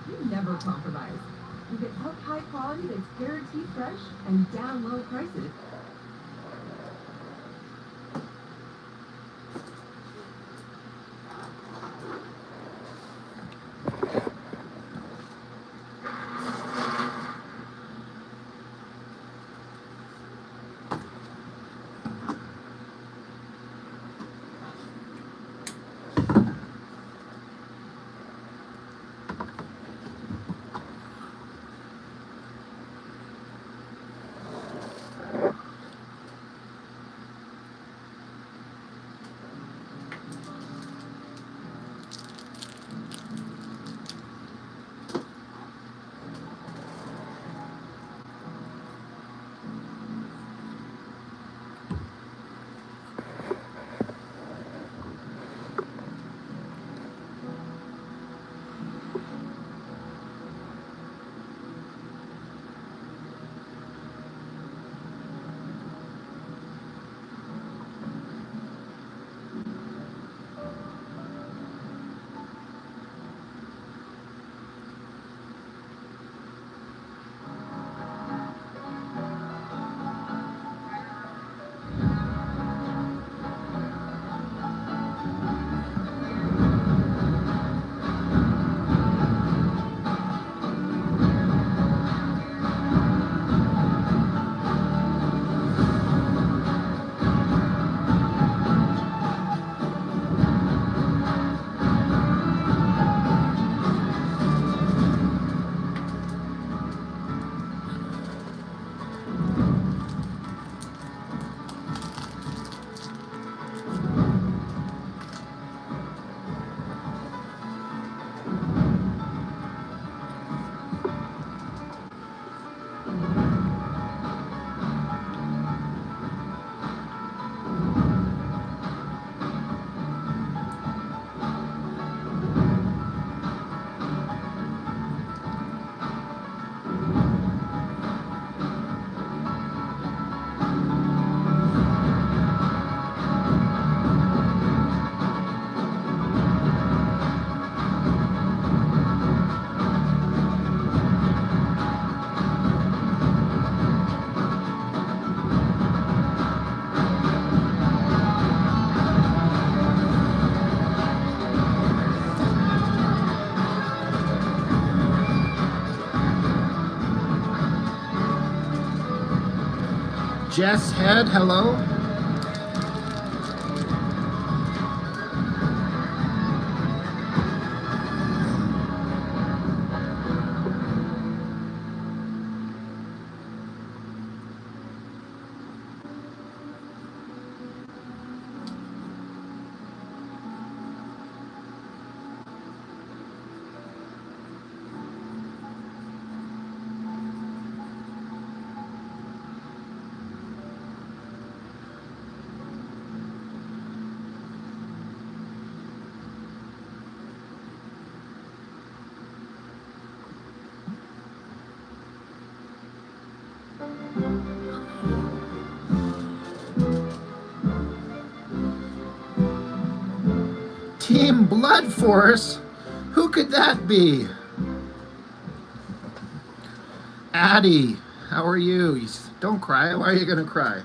We never compromise. You get up high quality that's guaranteed fresh and down low prices. Jess Head, hello. Team Blood Force? Who could that be? Addie, how are you? Don't cry. Why are you going to cry?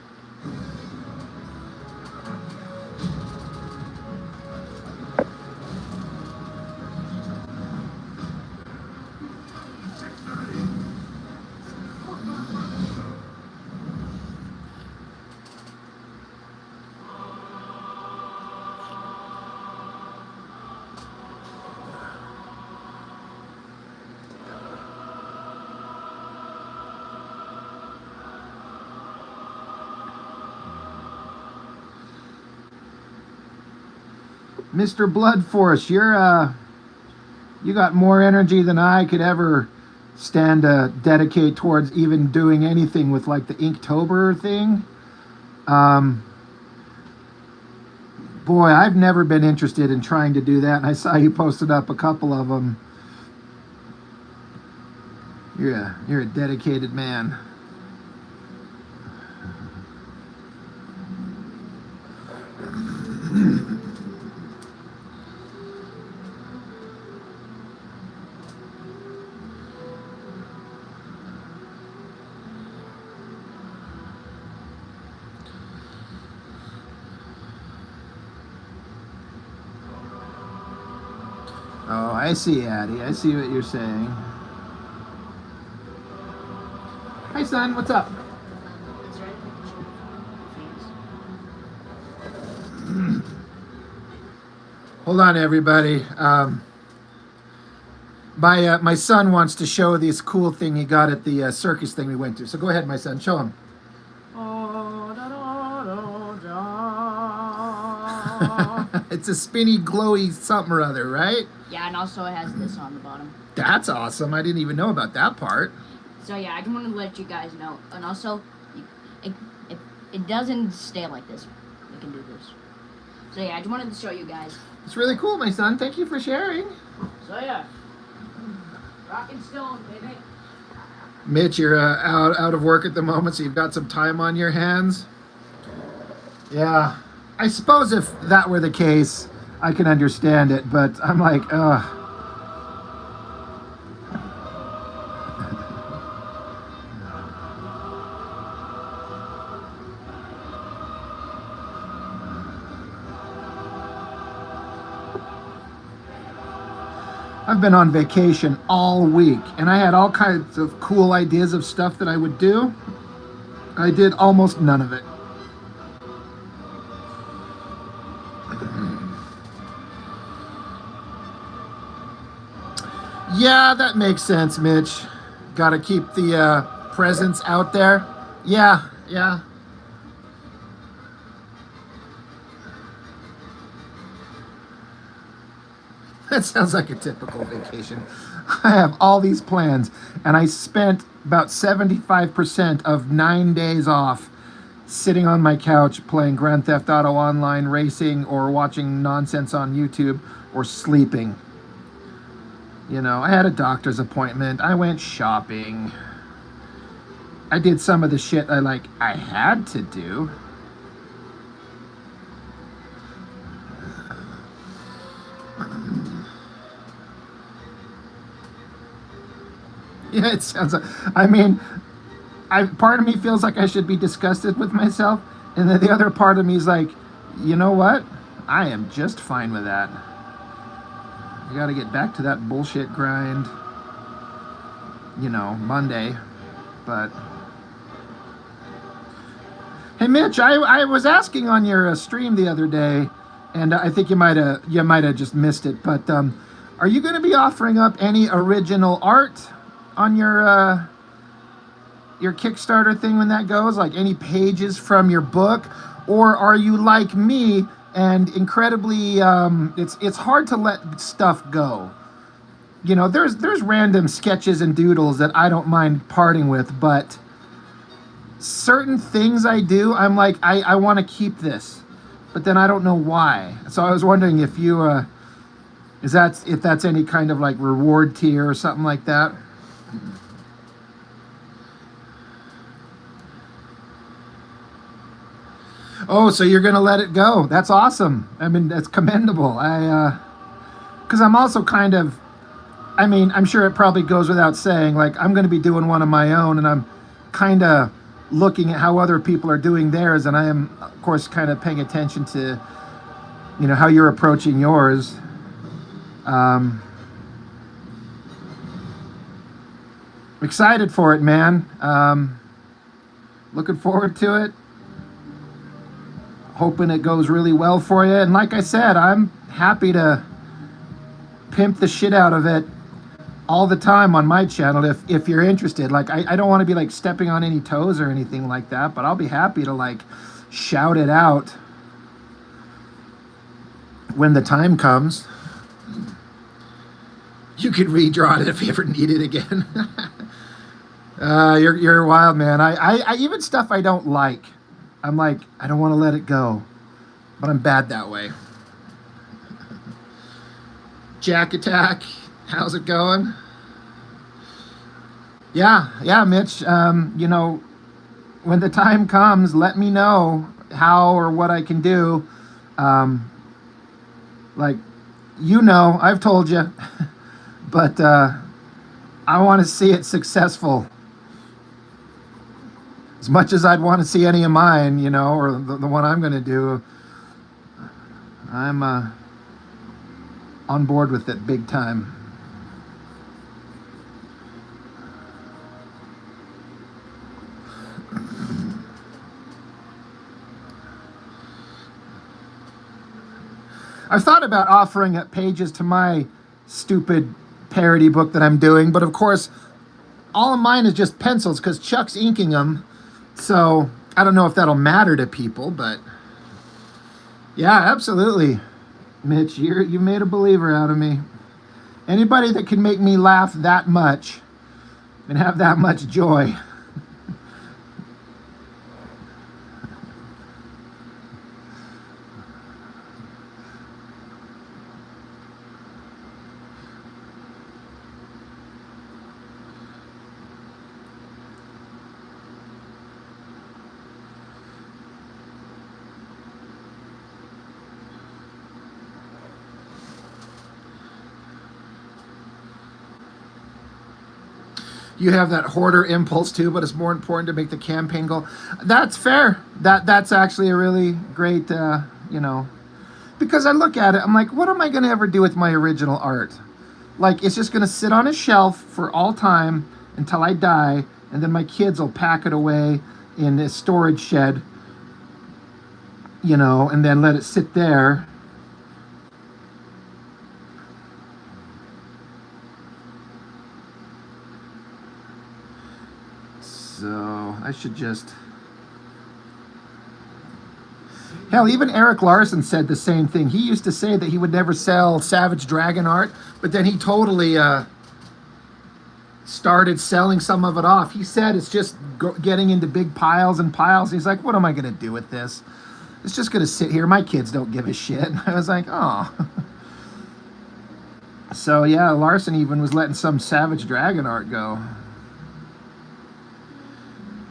Mr. Blood Force, you got more energy than I could ever stand to dedicate towards even doing anything with like the Inktober thing. Um, Boy, I've never been interested in trying to do that, and I saw you posted up a couple of them. You're a dedicated man. Oh, I see, Addie. I see what you're saying. Hi, son. What's up? Hold on, everybody. My son wants to show this cool thing he got at the circus thing we went to. So go ahead, my son. Show him. It's a spinny, glowy something or other, right? Yeah, and also it has this on the bottom. That's awesome. I didn't even know about that part. So yeah, I just wanted to let you guys know. And also, it doesn't stay like this. You can do this. So yeah, I just wanted to show you guys. It's really cool, my son. Thank you for sharing. So yeah, rock and stone, baby. Mitch, you're out of work at the moment, so you've got some time on your hands. Yeah, I suppose if that were the case, I can understand it, but I'm like, ugh. I've been on vacation all week, and I had all kinds of cool ideas of stuff that I would do. I did almost none of it. Yeah, that makes sense, Mitch. Got to keep the presence out there. Yeah. That sounds like a typical vacation. I have all these plans, and I spent about 75% of 9 days off sitting on my couch playing Grand Theft Auto Online, racing, or watching nonsense on YouTube, or sleeping. You know, I had a doctor's appointment. I went shopping. I did some of the shit I had to do. Yeah, it sounds like, I mean, part of me feels like I should be disgusted with myself, and then the other part of me is like, you know what? I am just fine with that. I gotta get back to that bullshit grind, you know, Monday, but... Hey, Mitch, I was asking on your stream the other day, and I think you might have just missed it, but are you going to be offering up any original art on your Kickstarter thing when that goes, like any pages from your book, or are you like me and incredibly it's hard to let stuff go? You know, there's random sketches and doodles that I don't mind parting with, but certain things I do, I'm like, I want to keep this, but then I don't know why. So I was wondering if you if that's any kind of like reward tier or something like that. Oh, so you're gonna let it go? That's awesome. I mean, that's commendable. Because I'm also kind of, I mean, I'm sure it probably goes without saying, like, I'm gonna be doing one of my own, and I'm kind of looking at how other people are doing theirs, and I am, of course, kind of paying attention to, you know, how you're approaching yours. Excited for it, man. Looking forward to it. Hoping it goes really well for you. And like I said, I'm happy to pimp the shit out of it all the time on my channel if you're interested. Like, I don't want to be like stepping on any toes or anything like that, but I'll be happy to like shout it out when the time comes. You could redraw it if you ever need it again. You're wild, man. I even stuff I don't like, I'm like, I don't want to let it go, but I'm bad that way. Jack Attack, how's it going? Yeah, Mitch. You know, when the time comes, let me know how or what I can do. Like, you know, I've told you, but I want to see it successful. As much as I'd want to see any of mine, you know, or the one I'm going to do, I'm on board with it big time. I've thought about offering up pages to my stupid parody book that I'm doing, but of course, all of mine is just pencils because Chuck's inking them. So I don't know if that'll matter to people, but yeah, absolutely. Mitch, you made a believer out of me. Anybody that can make me laugh that much and have that much joy. You have that hoarder impulse too, but it's more important to make the campaign go. That's fair. That's actually a really great, because I look at it, I'm like, what am I going to ever do with my original art? Like, it's just going to sit on a shelf for all time until I die, and then my kids will pack it away in a storage shed, and then let it sit there. So I should just... Hell, even Eric Larson said the same thing. He used to say that he would never sell Savage Dragon art, but then he totally started selling some of it off. He said it's just getting into big piles and piles. He's like, what am I going to do with this? It's just going to sit here. My kids don't give a shit. I was like, oh. So yeah, Larson even was letting some Savage Dragon art go.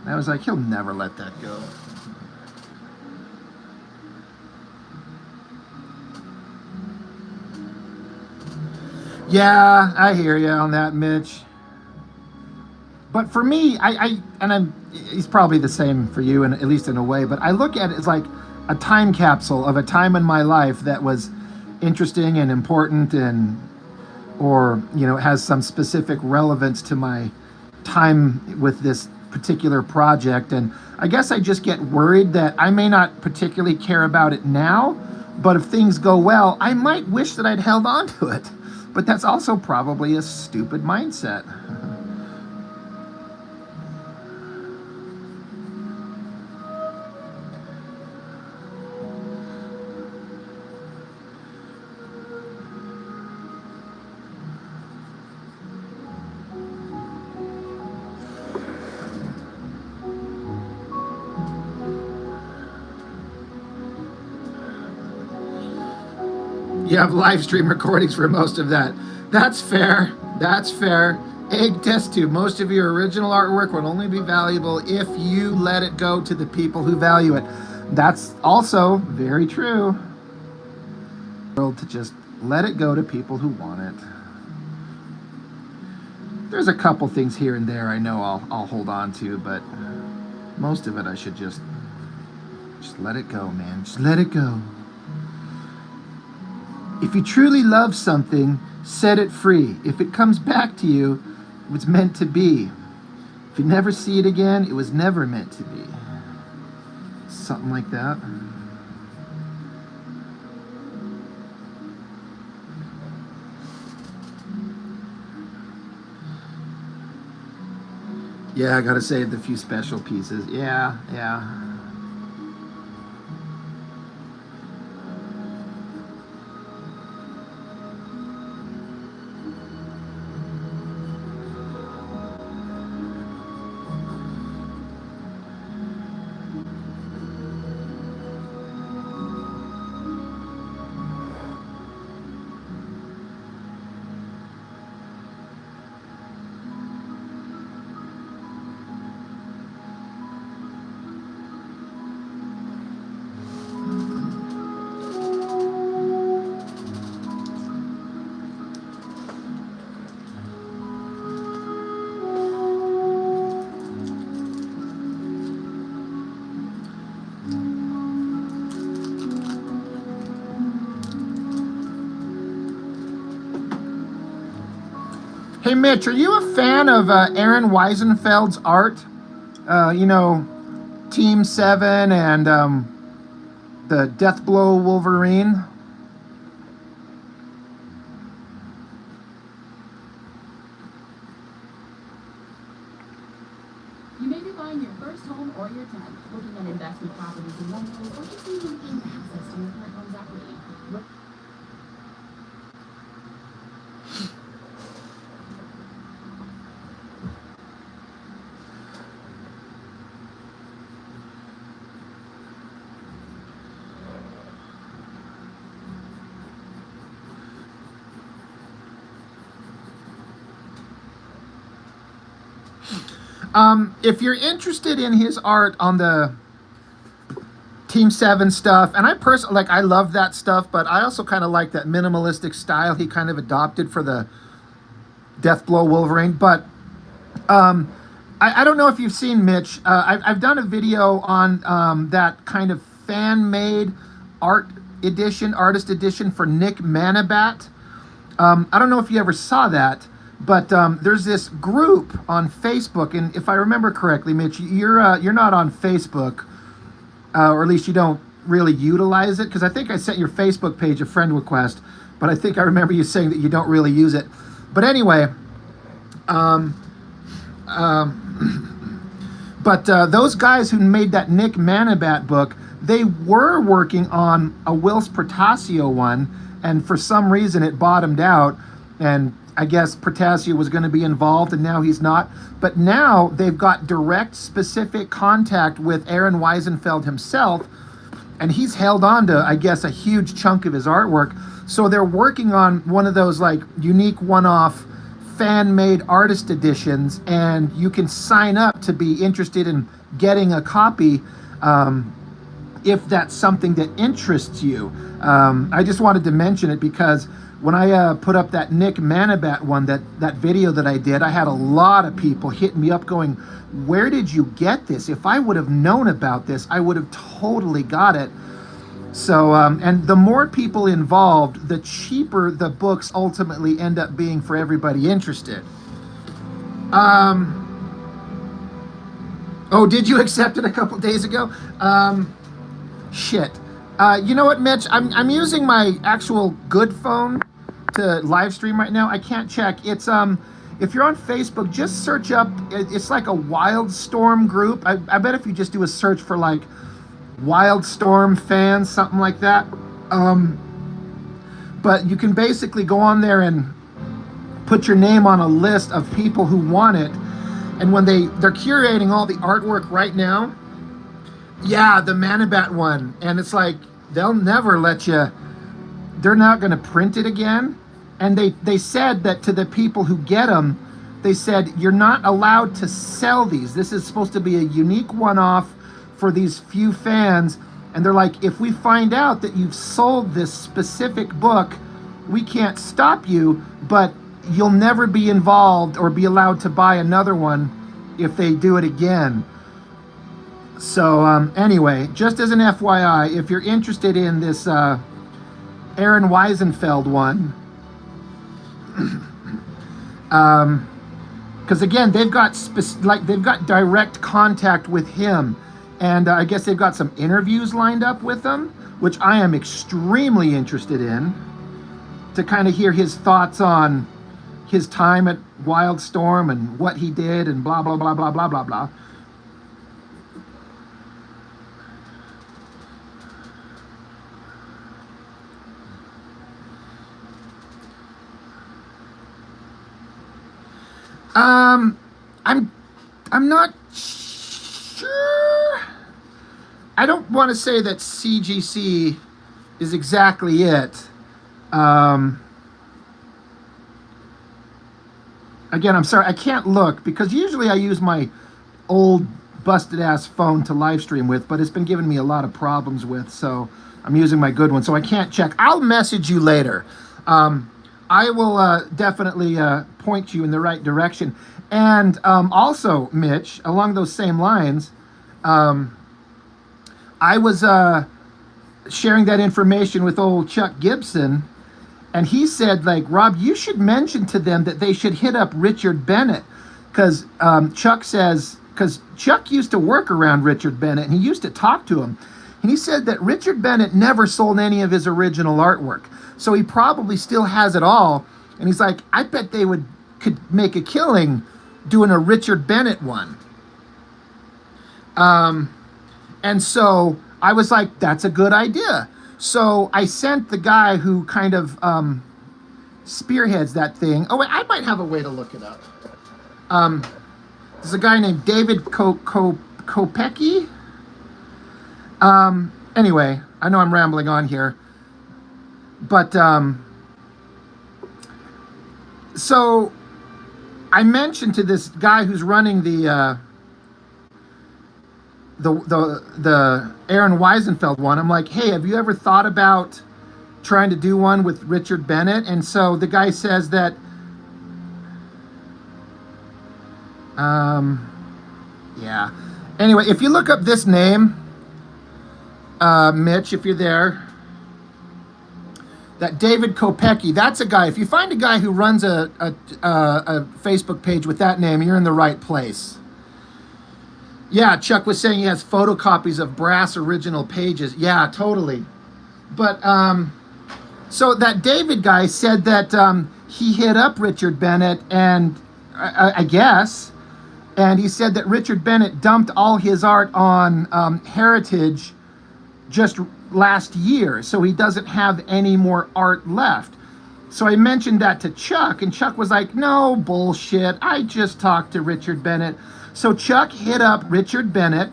I was like, he'll never let that go. Yeah, I hear you on that, Mitch. But for me, he's probably the same for you, and at least in a way, but I look at it as like a time capsule of a time in my life that was interesting and important or has some specific relevance to my time with this particular project. And I guess I just get worried that I may not particularly care about it now, but if things go well, I might wish that I'd held on to it. But that's also probably a stupid mindset. You have live stream recordings for most of that. That's fair. That's fair. Egg test tube. Most of your original artwork will only be valuable if you let it go to the people who value it. That's also very true. To just let it go to people who want it. There's a couple things here and there I know I'll hold on to, but most of it I should just let it go, man. Just let it go. If you truly love something, set it free. If it comes back to you, it was meant to be. If you never see it again, it was never meant to be. Something like that. Yeah, I gotta save the few special pieces. Yeah. Hey, Mitch, are you a fan of Aaron Weisenfeld's art? You know, Team 7 and the Deathblow Wolverine? You may be buying your first home or your 10th, looking at investment properties in rentals, or just needing gain access to your current home's equity. Look. If you're interested in his art on the Team 7 stuff, and I personally, like, I love that stuff, but I also kind of like that minimalistic style he kind of adopted for the Deathblow Wolverine. But I don't know if you've seen, Mitch, I've done a video on that kind of fan-made artist edition for Nick Manabat. I don't know if you ever saw that. But there's this group on Facebook, and if I remember correctly, Mitch, you're not on Facebook, or at least you don't really utilize it, because I think I sent your Facebook page a friend request, but I think I remember you saying that you don't really use it. But anyway, those guys who made that Nick Manabat book, they were working on a Whilce Portacio one, and for some reason it bottomed out, and I guess Portacio was going to be involved, and now he's not. But now they've got direct, specific contact with Aaron Weisenfeld himself, and he's held on to, I guess, a huge chunk of his artwork. So they're working on one of those like unique one-off fan-made artist editions, and you can sign up to be interested in getting a copy if that's something that interests you. I just wanted to mention it because when I put up that Nick Manabat one, that video that I did, I had a lot of people hitting me up going, where did you get this? If I would have known about this, I would have totally got it. So, and the more people involved, the cheaper the books ultimately end up being for everybody interested. Oh, did you accept it a couple days ago? Shit. You know what, Mitch? I'm using my actual good phone to live stream right now. I can't check. It's if you're on Facebook, just search up. It's like a Wildstorm group. I bet if you just do a search for like Wildstorm fans, something like that. But you can basically go on there and put your name on a list of people who want it. And when they're curating all the artwork right now. Yeah, the Manabat one. And it's like, they'll never let you, they're not going to print it again. And they said that to the people who get them, they said, you're not allowed to sell these. This is supposed to be a unique one-off for these few fans. And they're like, if we find out that you've sold this specific book, we can't stop you, but you'll never be involved or be allowed to buy another one if they do it again. So anyway, just as an FYI, if you're interested in this Aaron Weisenfeld one, because again, they've got direct contact with him, and I guess they've got some interviews lined up with him, which I am extremely interested in, to kind of hear his thoughts on his time at Wildstorm and what he did and blah blah blah blah blah blah blah. I'm not sure. I don't want to say that CGC is exactly it. Again, I'm sorry, I can't look because usually I use my old busted ass phone to live stream with, but it's been giving me a lot of problems with, so I'm using my good one, so I can't check. I'll message you later. I will definitely point you in the right direction. And also, Mitch, along those same lines, I was sharing that information with old Chuck Gibson, And he said, like, Rob, you should mention to them that they should hit up Richard Bennett. Because Chuck says, because Chuck used to work around Richard Bennett and he used to talk to him. And he said that Richard Bennett never sold any of his original artwork. So he probably still has it all. And he's like, I bet they could make a killing doing a Richard Bennett one. And so I was like, that's a good idea. So I sent the guy who kind of spearheads that thing. Oh, wait, I might have a way to look it up. There's a guy named David Kopecki. Anyway, I know I'm rambling on here. But, so I mentioned to this guy who's running the Aaron Weisenfeld one, I'm like, hey, have you ever thought about trying to do one with Richard Bennett? And so the guy says that, yeah. Anyway, if you look up this name, Mitch, if you're there, that David Kopecki, that's a guy. If you find a guy who runs a Facebook page with that name, you're in the right place. Yeah, Chuck was saying he has photocopies of brass original pages. Yeah, totally. But, so that David guy said that he hit up Richard Bennett, and I guess, and he said that Richard Bennett dumped all his art on Heritage just last year, so he doesn't have any more art left. So I mentioned that to Chuck, and Chuck was like, no, bullshit, I just talked to Richard Bennett. So Chuck hit up Richard Bennett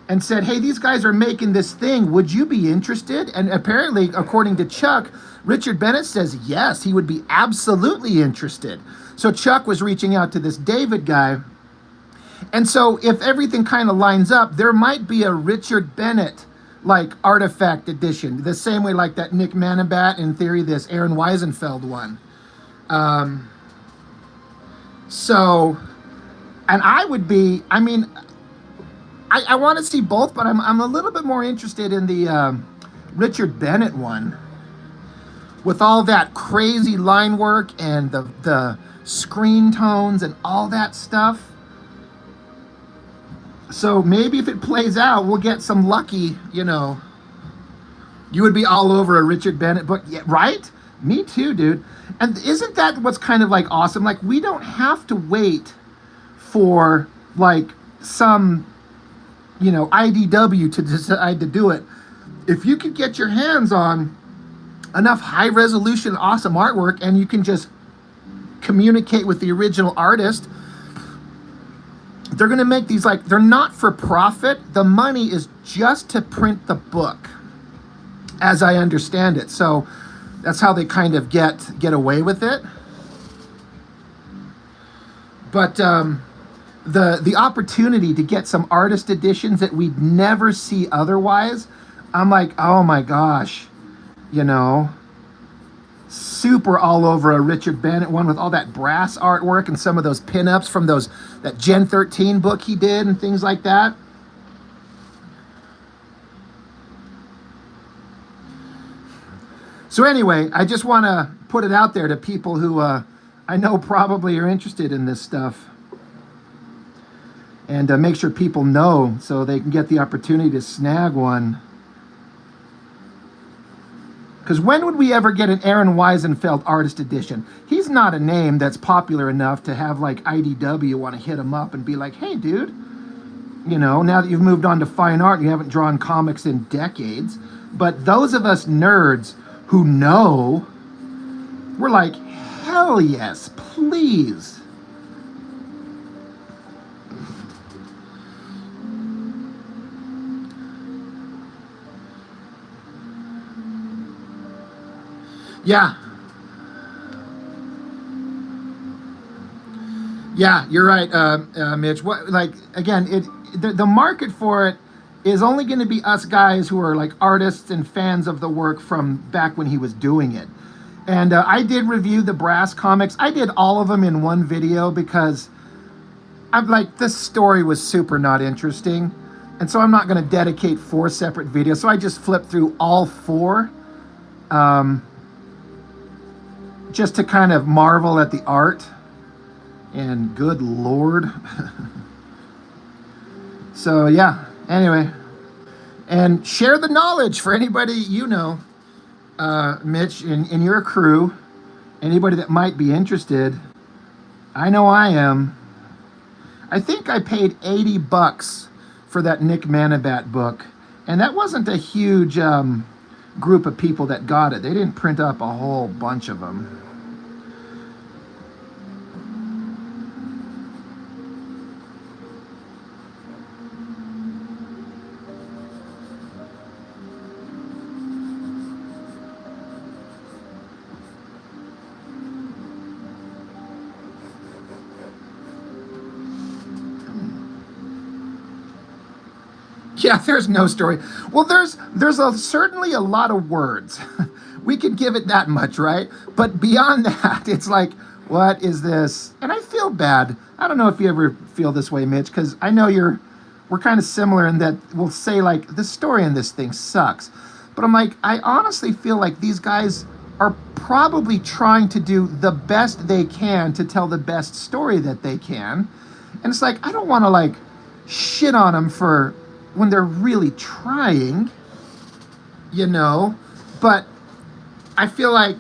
and said, hey, these guys are making this thing. Would you be interested? And apparently, according to Chuck, Richard Bennett says, yes, he would be absolutely interested. So Chuck was reaching out to this David guy. And so if everything kind of lines up, there might be a Richard Bennett like artifact edition, the same way like that Nick Manabat, in theory, this Aaron Weisenfeld one. So, and I would be, I mean, I want to see both, but I'm a little bit more interested in the Richard Bennett one, with all that crazy line work and the screen tones and all that stuff. So maybe if it plays out, we'll get some lucky, you know. You would be all over a Richard Bennett book, yeah, right? Me too, dude. And isn't that what's kind of like awesome? Like, we don't have to wait for like some, you know, IDW to decide to do it. If you could get your hands on enough high resolution, awesome artwork, and you can just communicate with the original artist, they're going to make these, like, they're not for profit. The money is just to print the book, as I understand it. So that's how they kind of get away with it. But the opportunity to get some artist editions that we'd never see otherwise, I'm like, oh my gosh, you know, super all over a Richard Bennett one with all that brass artwork and some of those pinups from that Gen 13 book he did and things like that. So anyway, I just want to put it out there to people who I know probably are interested in this stuff, and make sure people know so they can get the opportunity to snag one. Because when would we ever get an Aaron Weisenfeld artist edition? He's not a name that's popular enough to have like IDW want to hit him up and be like, hey, dude, you know, now that you've moved on to fine art, you haven't drawn comics in decades. But those of us nerds who know, we're like, hell yes, please. Yeah. Yeah, you're right, Mitch. What, like, again, the market for it is only going to be us guys who are like artists and fans of the work from back when he was doing it. And I did review the brass comics. I did all of them in one video because I'm like, this story was super not interesting. And so I'm not going to dedicate 4 separate videos. So I just flipped through all 4. just to kind of marvel at the art. And good Lord. So yeah, anyway. And share the knowledge for anybody you know, Mitch, in your crew, anybody that might be interested. I know I am. I think I paid $80 for that Nick Manabat book, and that wasn't a huge group of people that got it. They didn't print up a whole bunch of them. Yeah, there's no story. Well, certainly a lot of words. We can give it that much, right? But beyond that, it's like, what is this? And I feel bad. I don't know if you ever feel this way, Mitch, because I know we're kind of similar in that we'll say, like, the story in this thing sucks. But I'm like, I honestly feel like these guys are probably trying to do the best they can to tell the best story that they can. And it's like, I don't want to, like, shit on them for when they're really trying, you know, but I feel like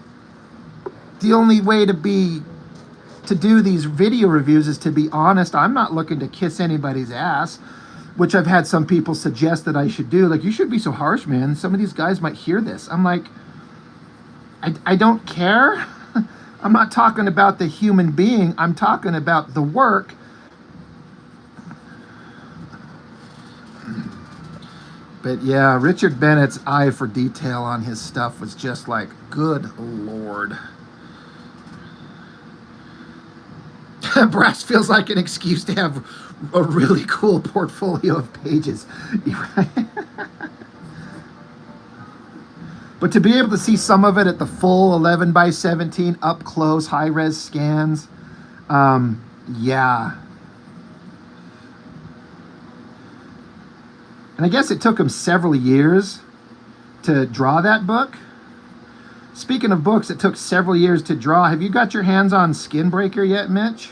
the only way to do these video reviews is to be honest. I'm not looking to kiss anybody's ass, which I've had some people suggest that I should do. Like, you should be so harsh, man. Some of these guys might hear this. I'm like, I don't care. I'm not talking about the human being. I'm talking about the work. But yeah, Richard Bennett's eye for detail on his stuff was just like, good Lord. Brass feels like an excuse to have a really cool portfolio of pages. But to be able to see some of it at the full 11 by 17 up close, high-res scans, yeah. And I guess it took him several years to draw that book. Speaking of books that took several years to draw, have you got your hands on Skinbreaker yet, Mitch?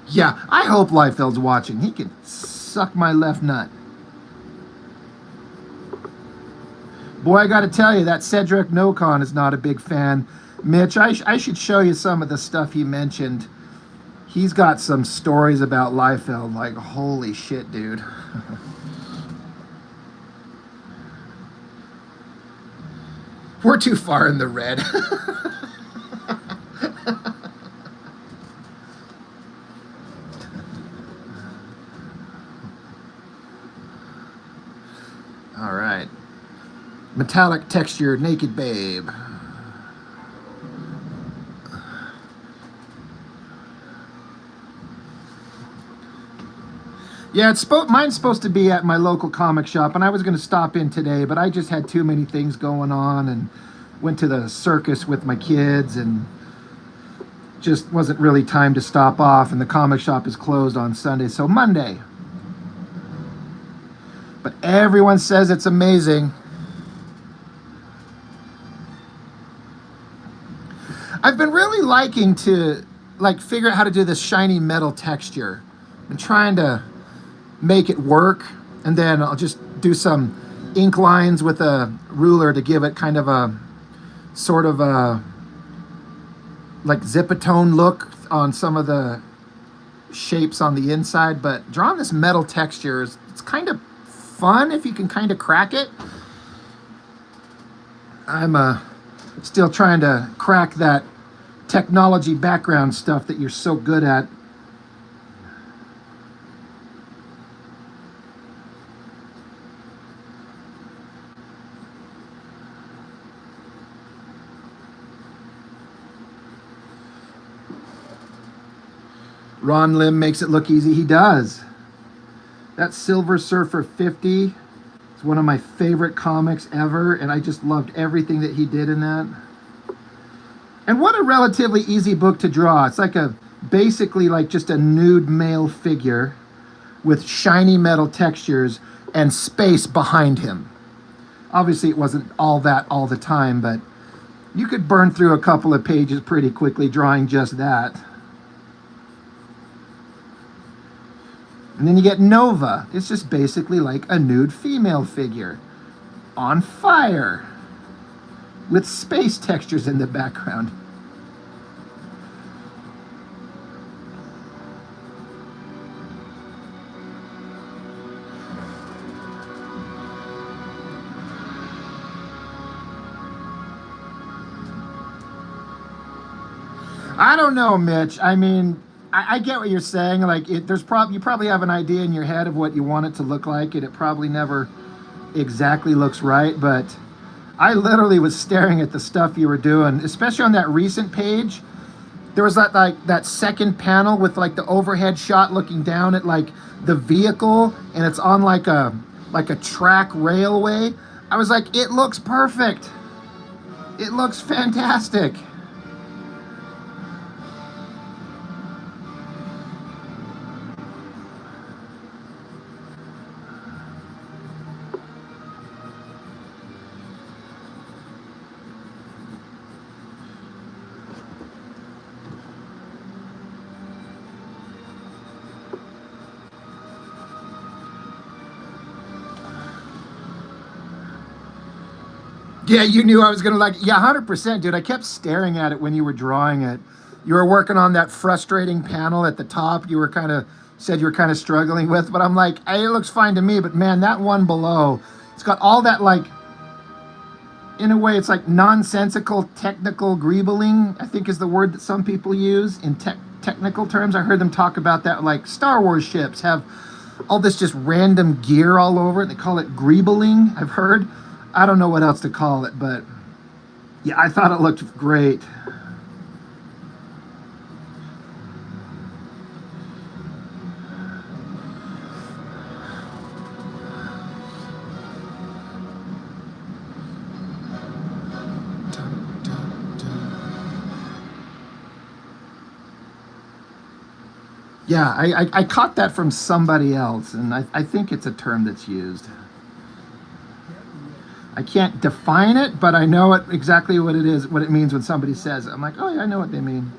Yeah, I hope Liefeld's watching. He can suck my left nut. Boy, I got to tell you, that Cedric Nocon is not a big fan. Mitch, I should show you some of the stuff he mentioned. He's got some stories about Liefeld, like, holy shit, dude. We're too far in the red. All right. Metallic texture, naked babe. Yeah, mine's supposed to be at my local comic shop, and I was going to stop in today, but I just had too many things going on and went to the circus with my kids, and just wasn't really time to stop off, and the comic shop is closed on Sunday, so Monday. But everyone says it's amazing. I've been really liking to, like, figure out how to do this shiny metal texture. I've been trying to make it work, and then I'll just do some ink lines with a ruler to give it kind of a sort of a like zipatone look on some of the shapes on the inside. But drawing this metal texture it's kind of fun if you can kind of crack it. I'm still trying to crack that technology background stuff that you're so good at. Ron Lim makes it look easy. He does. That Silver Surfer 50 is one of my favorite comics ever, and I just loved everything that he did in that. And what a relatively easy book to draw. It's like basically like just a nude male figure with shiny metal textures and space behind him. Obviously, it wasn't all that all the time, but you could burn through a couple of pages pretty quickly drawing just that. And then you get Nova. It's just basically like a nude female figure on fire with space textures in the background. I don't know, Mitch. I mean, I get what you're saying. Like, you probably have an idea in your head of what you want it to look like, and it probably never exactly looks right. But I literally was staring at the stuff you were doing, especially on that recent page. There was that second panel with like the overhead shot looking down at like the vehicle, and it's on like a track railway. I was like, it looks perfect. It looks fantastic. Yeah, you knew I was gonna like it. Yeah, 100%, dude. I kept staring at it when you were drawing it. You were working on that frustrating panel at the top. You were said you were kind of struggling with, but I'm like, hey, it looks fine to me. But man, that one below, it's got all that like, in a way, it's like nonsensical technical greebling, I think is the word that some people use in technical terms. I heard them talk about that, like Star Wars ships have all this just random gear all over it. They call it greebling, I've heard. I don't know what else to call it, but yeah, I thought it looked great. Yeah, I caught that from somebody else, and I think it's a term that's used. I can't define it, but I know exactly what it is, what it means when somebody says it. I'm like, oh yeah, I know what they mean.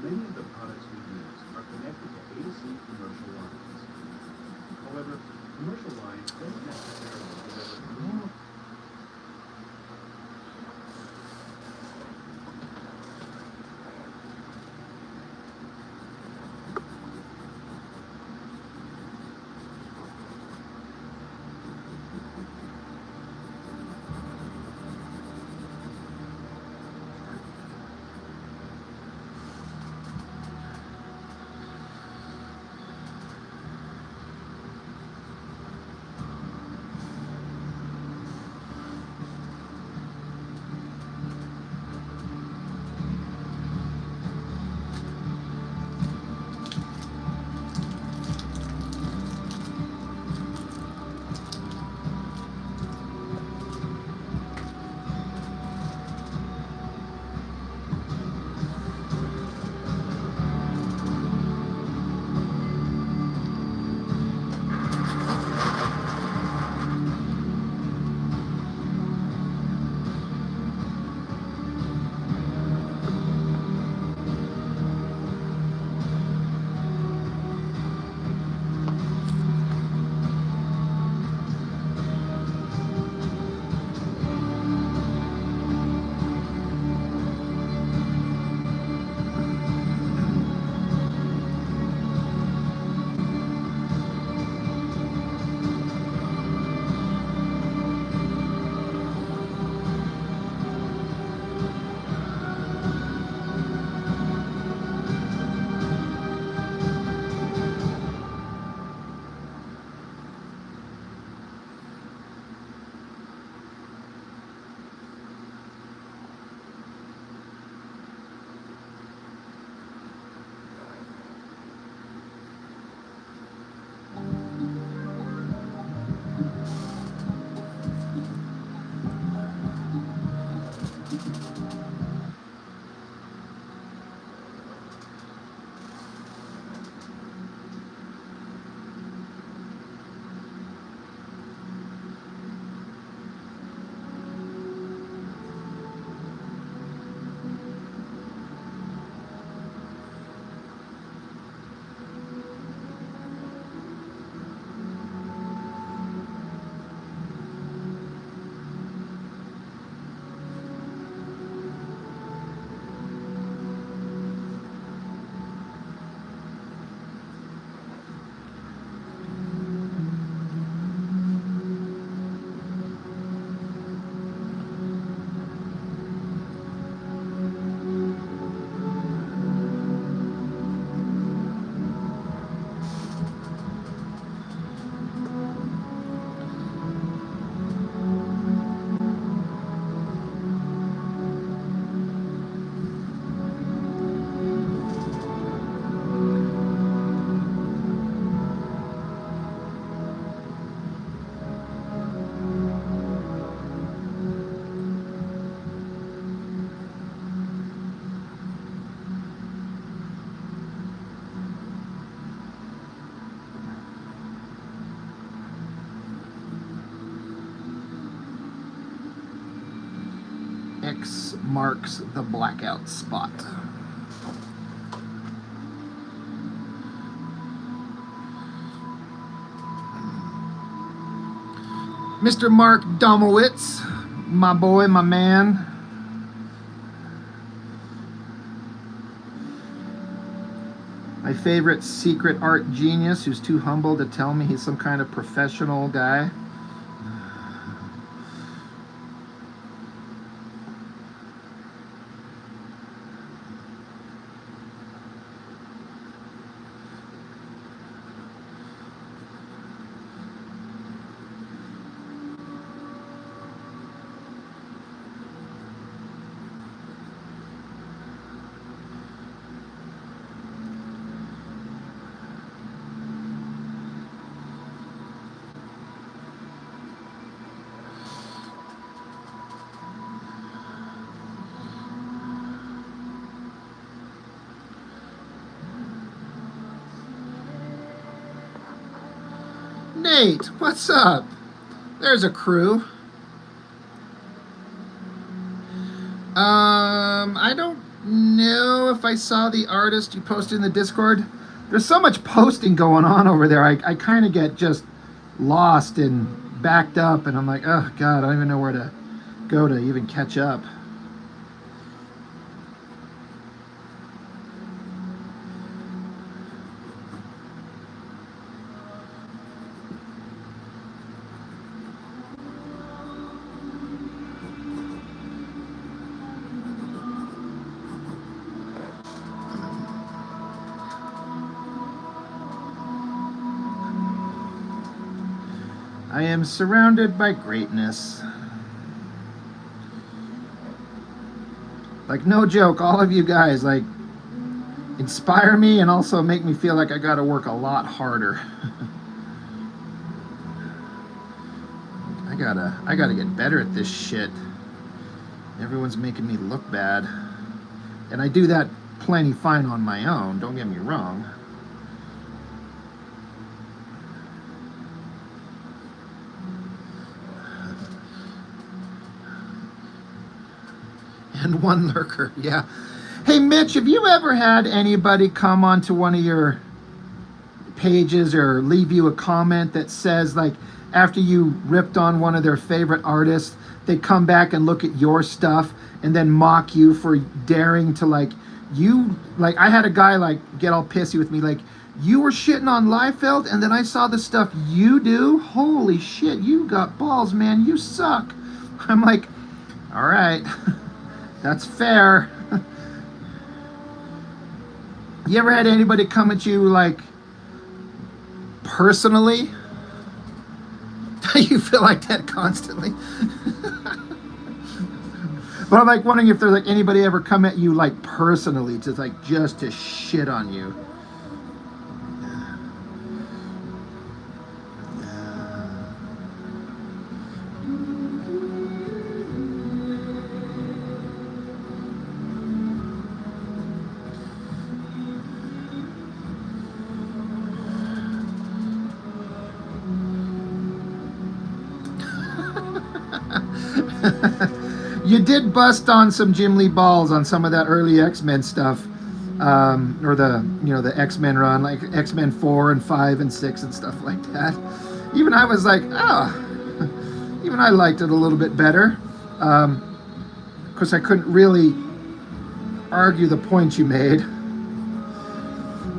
Many of the products we use are connected to A-to-C commercial lines. However, commercial lines don't necessarily deliver 6 marks the blackout spot. Mr. Mark Domowitz, my boy, my man. My favorite secret art genius who's too humble to tell me he's some kind of professional guy. Nate, what's up? There's a crew. I don't know if I saw the artist you posted in the Discord. There's so much posting going on over there. I kind of get just lost and backed up, and I'm like, oh God, I don't even know where to go to even catch up. I am surrounded by greatness. Like, no joke, all of you guys, like, inspire me and also make me feel like I gotta work a lot harder. I gotta get better at this shit. Everyone's making me look bad. And I do that plenty fine on my own, don't get me wrong. And one lurker, yeah. Hey, Mitch, have you ever had anybody come onto one of your pages or leave you a comment that says, like, after you ripped on one of their favorite artists, they come back and look at your stuff and then mock you for daring to, like, I had a guy, like, get all pissy with me, like, you were shitting on Liefeld, and then I saw the stuff you do? Holy shit, you got balls, man, you suck. I'm like, all right. That's fair. You ever had anybody come at you, like, personally? You feel like that constantly? But I'm, like, wondering if there's, like, anybody ever come at you, like, personally, just to shit on you. You did bust on some Jim Lee balls on some of that early X-Men stuff, or the X-Men run, like X-Men 4 and 5 and 6 and stuff like that. Even I was like, even I liked it a little bit better. Of course, I couldn't really argue the point you made.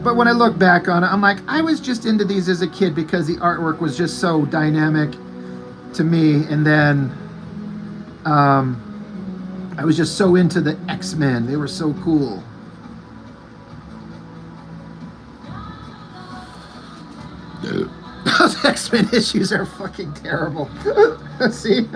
But when I look back on it, I'm like, I was just into these as a kid because the artwork was just so dynamic to me, and then I was just so into the X-Men. They were so cool. Those X-Men issues are fucking terrible. See?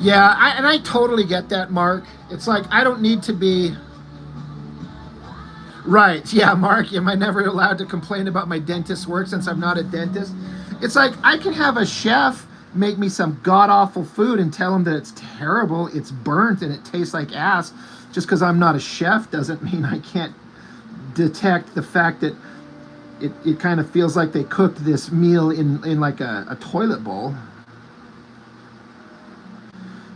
Yeah, I totally get that, Mark. It's like, I don't need to be... Right, yeah, Mark, am I never allowed to complain about my dentist's work since I'm not a dentist? It's like, I can have a chef make me some god-awful food and tell him that it's terrible, it's burnt, and it tastes like ass. Just because I'm not a chef doesn't mean I can't detect the fact that it kind of feels like they cooked this meal in like a toilet bowl.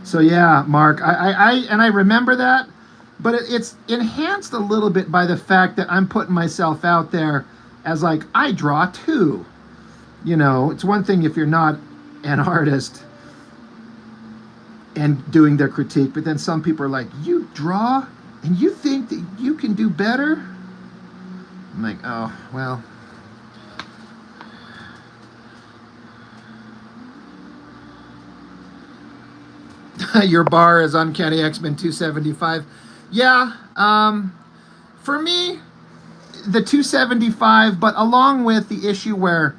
So yeah, Mark, I remember that, but it's enhanced a little bit by the fact that I'm putting myself out there as like, I draw too. You know, it's one thing if you're not an artist and doing their critique, but then some people are like, you draw and you think that you can do better? I'm like, oh, well. Your bar is Uncanny X-Men 275. Yeah, for me, the 275, but along with the issue where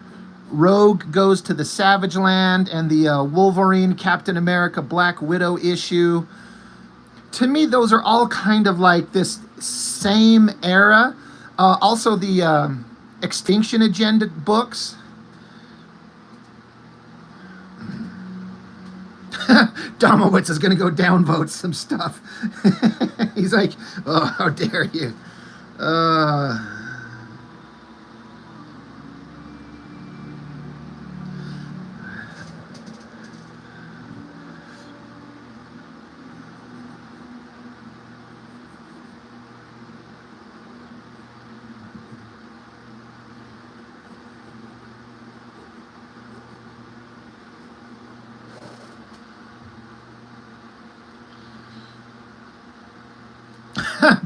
Rogue goes to the Savage Land and the Wolverine, Captain America, Black Widow issue, to me, those are all kind of like this same era. Also, the Extinction Agenda books. Domowitz is going to go downvote some stuff. He's like, oh, how dare you.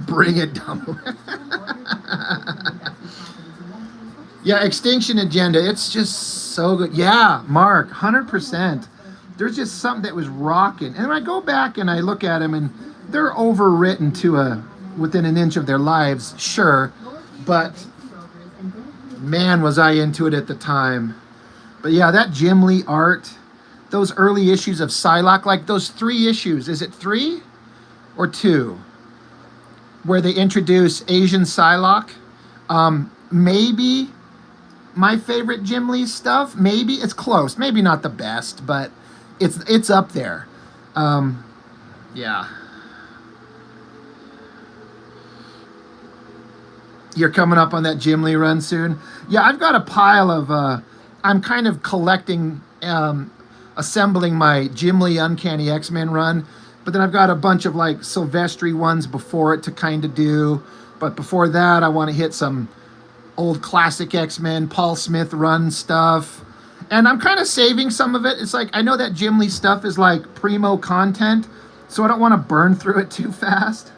Bring it, Dumbo. Yeah, Extinction Agenda. It's just so good. Yeah, Mark, 100%. There's just something that was rocking. And when I go back and I look at them, and they're overwritten to within an inch of their lives, sure. But man, was I into it at the time. But yeah, that Jim Lee art, those early issues of Psylocke, like those 3 issues. Is it 3 or 2? Where they introduce Asian Psylocke. Maybe my favorite Jim Lee stuff. Maybe it's close. Maybe not the best, but it's up there. Yeah. You're coming up on that Jim Lee run soon? Yeah, I've got a pile of... I'm kind of collecting, assembling my Jim Lee Uncanny X-Men run. But then I've got a bunch of like Silvestri ones before it to kind of do. But before that, I want to hit some old classic X-Men, Paul Smith run stuff. And I'm kind of saving some of it. It's like, I know that Jim Lee stuff is like primo content, so I don't want to burn through it too fast.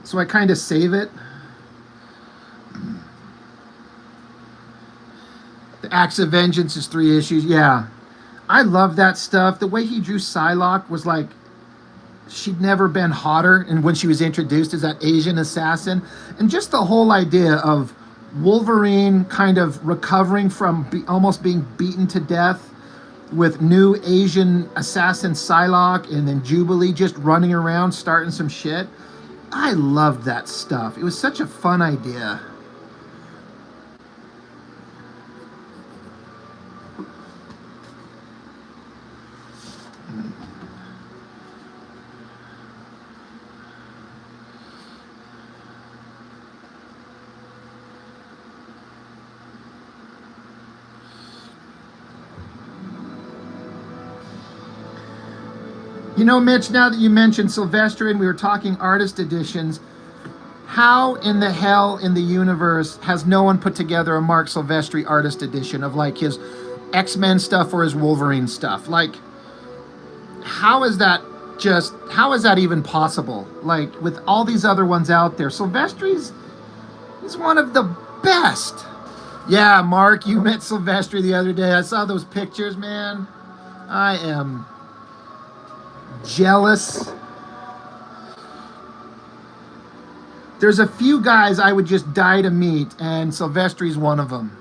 So I kind of save it. The Acts of Vengeance is 3 issues. Yeah. I love that stuff. The way he drew Psylocke was like, she'd never been hotter. And when she was introduced as that Asian assassin, and just the whole idea of Wolverine kind of recovering from almost being beaten to death with new Asian assassin Psylocke, and then Jubilee just running around starting some shit. I loved that stuff. It was such a fun idea. You know, Mitch, now that you mentioned Silvestri and we were talking artist editions, how in the hell in the universe has no one put together a Mark Silvestri artist edition of like his X-Men stuff or his Wolverine stuff? Like, how is that even possible? Like, with all these other ones out there, Silvestri's he's one of the best. Yeah, Mark, you met Silvestri the other day. I saw those pictures, man. I am jealous. There's a few guys I would just die to meet, and Silvestri's one of them.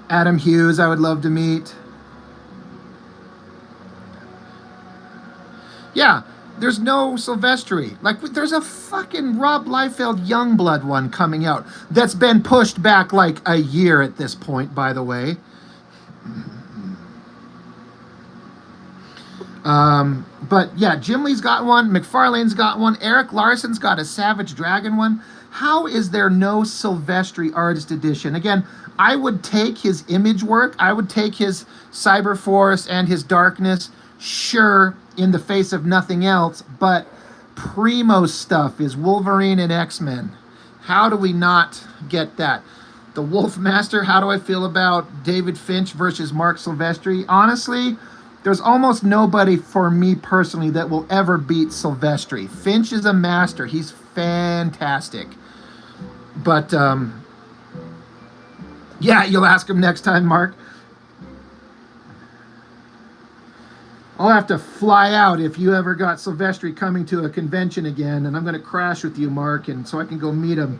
Adam Hughes I would love to meet. Yeah, there's no Silvestri. Like, there's a fucking Rob Liefeld Youngblood one coming out that's been pushed back like a year at this point, by the way. But yeah, Jim Lee's got one, McFarlane's got one, Eric Larson's got a Savage Dragon one. How is there no Silvestri Artist Edition? Again, I would take his image work. I would take his Cyberforce and his Darkness, sure, in the face of nothing else, but primo stuff is Wolverine and X-Men. How do we not get that? The Wolf Master, how do I feel about David Finch versus Mark Silvestri? Honestly, there's almost nobody for me personally that will ever beat Silvestri. Finch is a master. He's fantastic. But, yeah, you'll ask him next time, Mark. I'll have to fly out if you ever got Silvestri coming to a convention again, and I'm going to crash with you, Mark, and so I can go meet him.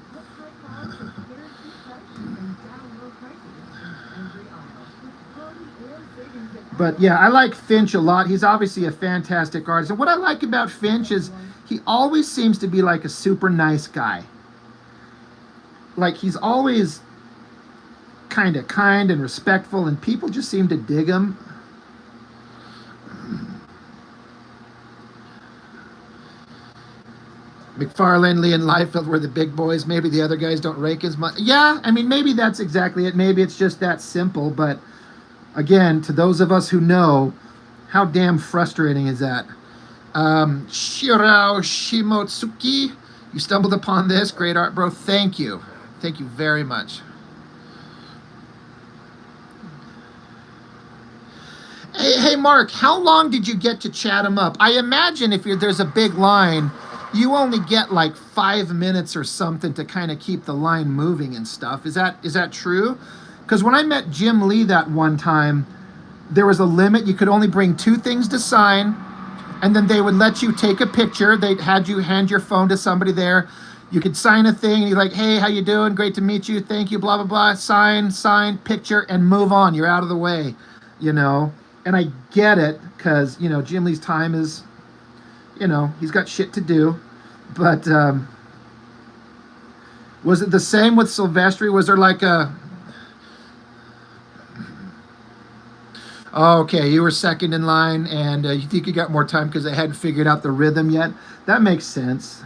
But yeah, I like Finch a lot. He's obviously a fantastic artist. And what I like about Finch is he always seems to be like a super nice guy. Like he's always kind of kind and respectful, and people just seem to dig him. McFarlane, Lee, and Liefeld were the big boys. Maybe the other guys don't rake as much. Yeah, I mean, maybe that's exactly it. Maybe it's just that simple. But again, to those of us who know, how damn frustrating is that? Shirao Shimotsuki, you stumbled upon this. Great art, bro. Thank you. Thank you very much. Hey, Mark, how long did you get to chat him up? I imagine if there's a big line, you only get like 5 minutes or something to kind of keep the line moving and stuff. Is that true? Because when I met Jim Lee that one time, there was a limit. You could only bring 2 things to sign, and then they would let you take a picture. They'd had you hand your phone to somebody there. You could sign a thing, and you're like, hey, how you doing? Great to meet you. Thank you, blah, blah, blah. Sign, picture, and move on. You're out of the way, you know? And I get it, because, you know, Jim Lee's time is, you know, he's got shit to do. But was it the same with Silvestri? Was there like a... Oh, okay, you were second in line, and you think you got more time because they hadn't figured out the rhythm yet? That makes sense.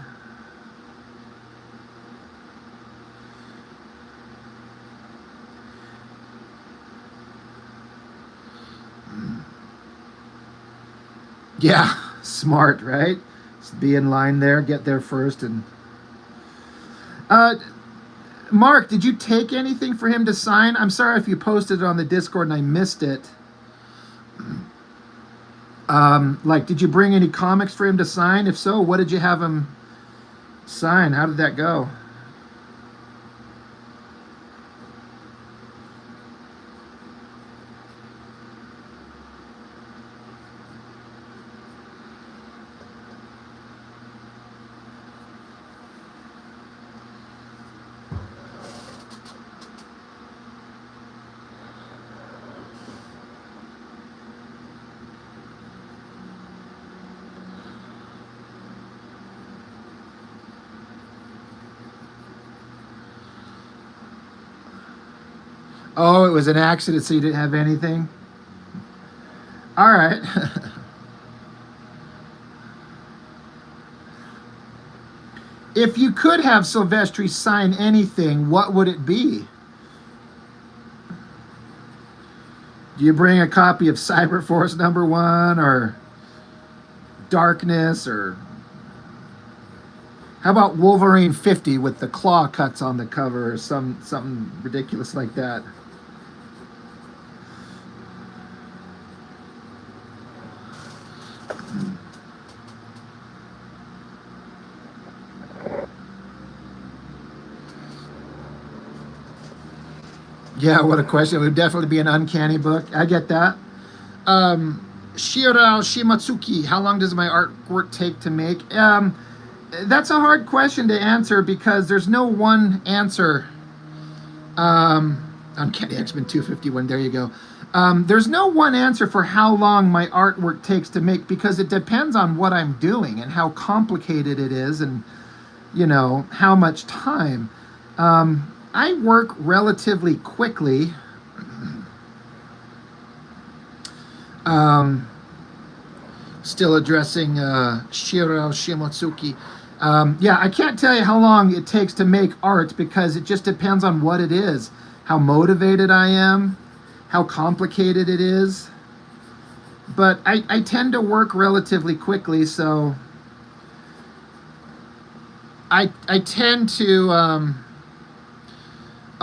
Yeah, smart, right? Just be in line there, get there first, and... Mark, did you take anything for him to sign? I'm sorry if you posted it on the Discord and I missed it. Like, did you bring any comics for him to sign? If so, what did you have him sign? How did that go? Oh, it was an accident, so you didn't have anything? All right. If you could have Silvestri sign anything, what would it be? Do you bring a copy of Cyberforce #1 or Darkness, or how about Wolverine 50 with the claw cuts on the cover, or something ridiculous like that? Yeah, what a question. It would definitely be an uncanny book. I get that. Shirao Shimatsuki, how long does my artwork take to make? That's a hard question to answer because there's no one answer. Uncanny X-Men 251, there you go. There's no one answer for how long my artwork takes to make because it depends on what I'm doing and how complicated it is and, you know, how much time. I work relatively quickly. Still addressing Shirao Shimotsuki. Yeah, I can't tell you how long it takes to make art because it just depends on what it is, how motivated I am, how complicated it is. But I tend to work relatively quickly, so I tend to.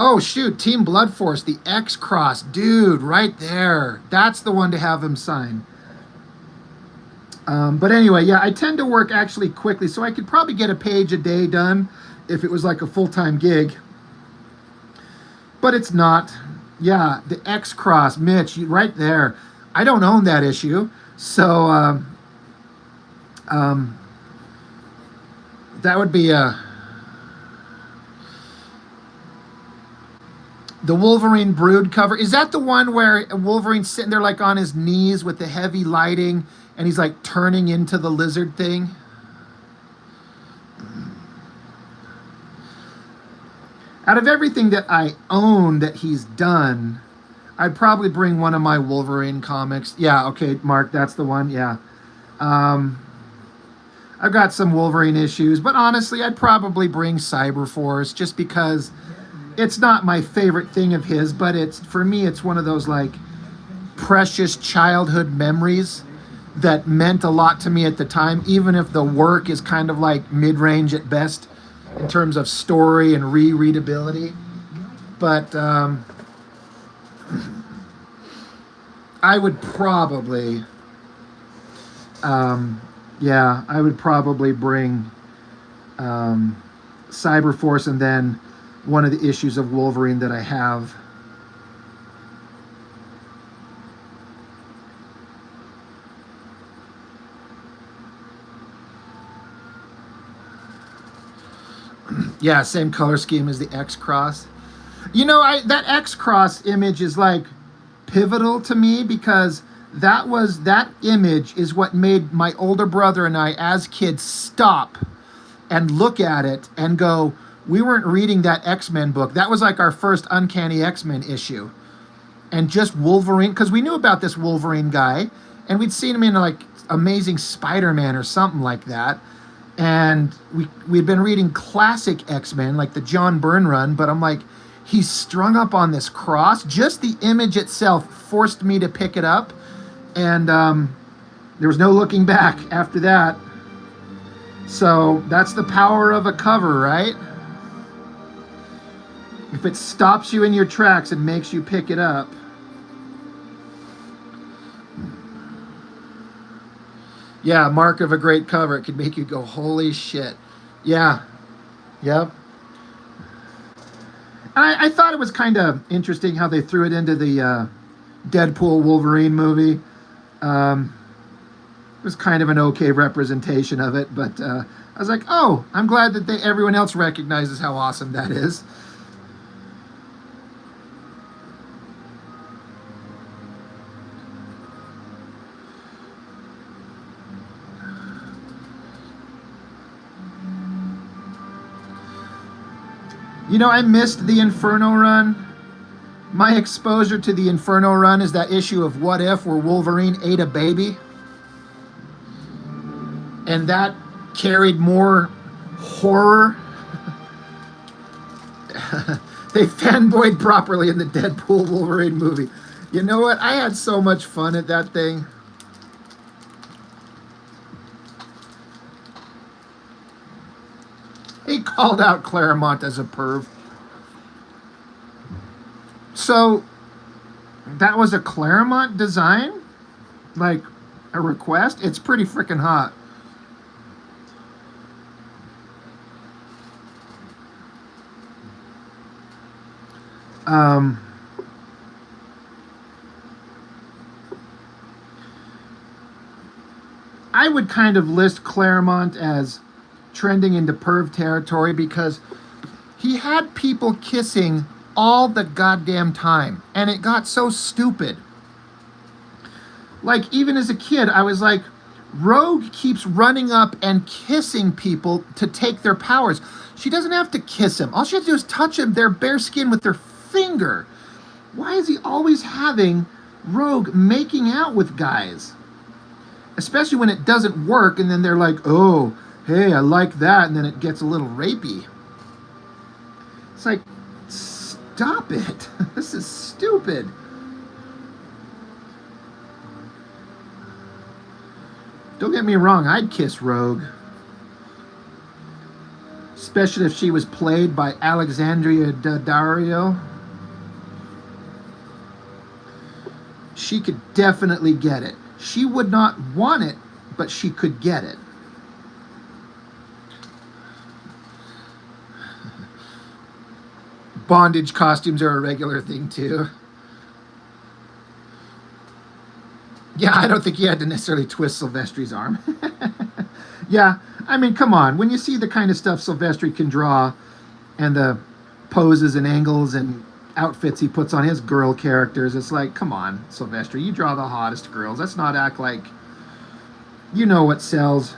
Oh shoot, Team Blood Force, the X Cross, dude, right there. That's the one to have him sign. But anyway, yeah, I tend to work actually quickly, so I could probably get a page a day done if it was like a full-time gig. But it's not. Yeah, the X Cross, Mitch, right there. I don't own that issue, so that would be the Wolverine Brood cover. Is that the one where Wolverine's sitting there like on his knees with the heavy lighting and he's like turning into the lizard thing? Out of everything that I own that he's done, I'd probably bring one of my Wolverine comics. Yeah, okay, Mark, that's the one. Yeah. I've got some Wolverine issues, but honestly, I'd probably bring Cyberforce just because it's not my favorite thing of his, but it's, for me, it's one of those like precious childhood memories that meant a lot to me at the time, even if the work is kind of like mid-range at best in terms of story and rereadability. But I would probably, yeah, I would probably bring Cyberforce and then one of the issues of Wolverine that I have. Yeah, same color scheme as the X-Cross. You know, that X-Cross image is like pivotal to me because that image is what made my older brother and I as kids stop and look at it and go, we weren't reading that X-Men book. That was like our first Uncanny X-Men issue. And just Wolverine, because we knew about this Wolverine guy and we'd seen him in like Amazing Spider-Man or something like that. And we'd been reading classic X-Men, like the John Byrne run, but I'm like, he's strung up on this cross. Just the image itself forced me to pick it up. And there was no looking back after that. So that's the power of a cover, right? If it stops you in your tracks and makes you pick it up. Yeah, mark of a great cover. It could make you go, holy shit. Yeah. Yep. I thought it was kind of interesting how they threw it into the Deadpool Wolverine movie. It was kind of an okay representation of it, but I was like, oh, I'm glad that everyone else recognizes how awesome that is. You know, I missed the Inferno run. My exposure to the Inferno run is that issue of What If where Wolverine ate a baby. And that carried more horror. They fanboyed properly in the Deadpool Wolverine movie. You know what? I had so much fun at that thing. He called out Claremont as a perv. So, that was a Claremont design? Like, a request? It's pretty freaking hot. I would kind of list Claremont as trending into perv territory because he had people kissing all the goddamn time and it got so stupid. Like, even as a kid, I was like, Rogue keeps running up and kissing people to take their powers. She doesn't have to kiss him. All she has to do is touch him, their bare skin with their finger. Why is he always having Rogue making out with guys? Especially when it doesn't work and then they're like, oh, hey, I like that, and then it gets a little rapey. It's like, stop it. This is stupid. Don't get me wrong, I'd kiss Rogue. Especially if she was played by Alexandria Daddario. She could definitely get it. She would not want it, but she could get it. Bondage costumes are a regular thing too. Yeah, I don't think you had to necessarily twist Silvestri's arm. Yeah, I mean, come on. When you see the kind of stuff Silvestri can draw and the poses and angles and outfits he puts on his girl characters, it's like, come on, Silvestri, you draw the hottest girls. Let's not act like you know what sells.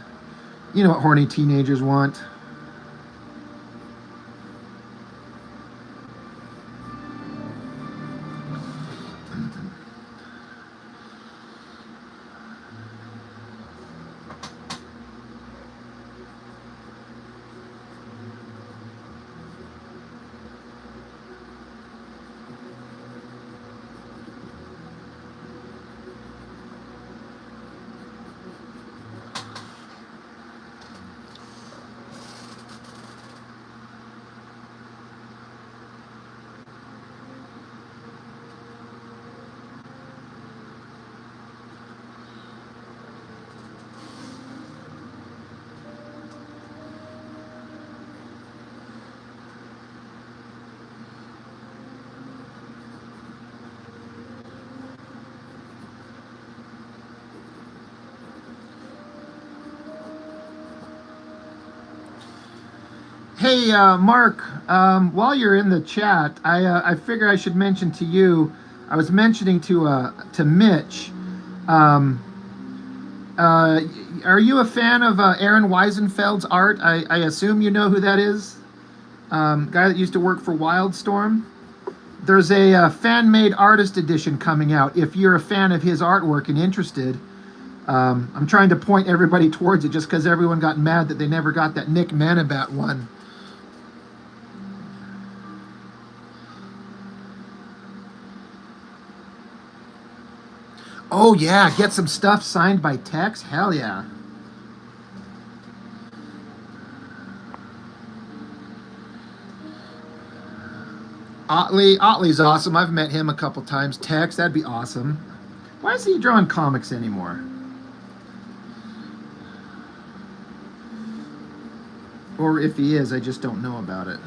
You know what horny teenagers want. Hey, Mark, while you're in the chat, I figure I should mention to you, I was mentioning to Mitch, are you a fan of Aaron Weisenfeld's art? I assume you know who that is? Guy that used to work for Wildstorm. There's a fan-made artist edition coming out. If you're a fan of his artwork and interested, I'm trying to point everybody towards it just because everyone got mad that they never got that Nick Manabat one. Oh yeah, get some stuff signed by Tex? Hell yeah. Otley's awesome. I've met him a couple times. Tex, that'd be awesome. Why is he drawing comics anymore? Or if he is, I just don't know about it.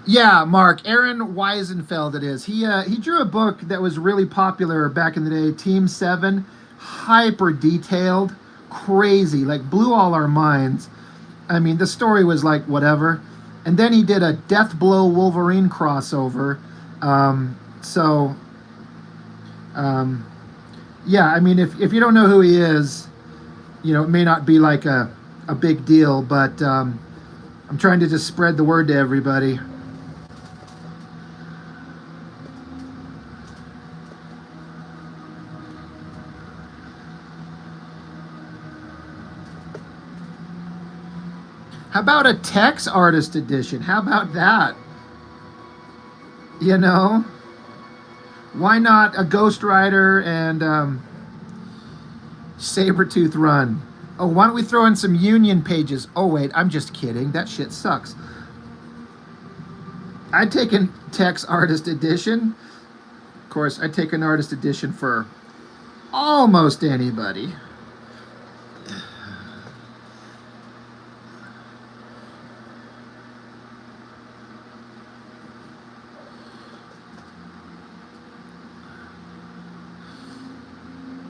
Yeah, Mark, Aaron Weisenfeld it is. He drew a book that was really popular back in the day, Team 7, hyper detailed, crazy, like blew all our minds. I mean, the story was like whatever. And then he did a Death Blow Wolverine crossover. Yeah, I mean, if you don't know who he is, you know, it may not be like a big deal, but I'm trying to just spread the word to everybody. How about a Tex Artist Edition? How about that? You know? Why not a Ghost Rider and Sabretooth run? Oh, why don't we throw in some Union pages? Oh, wait, I'm just kidding. That shit sucks. I'd take a Tex Artist Edition. Of course, I'd take an Artist Edition for almost anybody.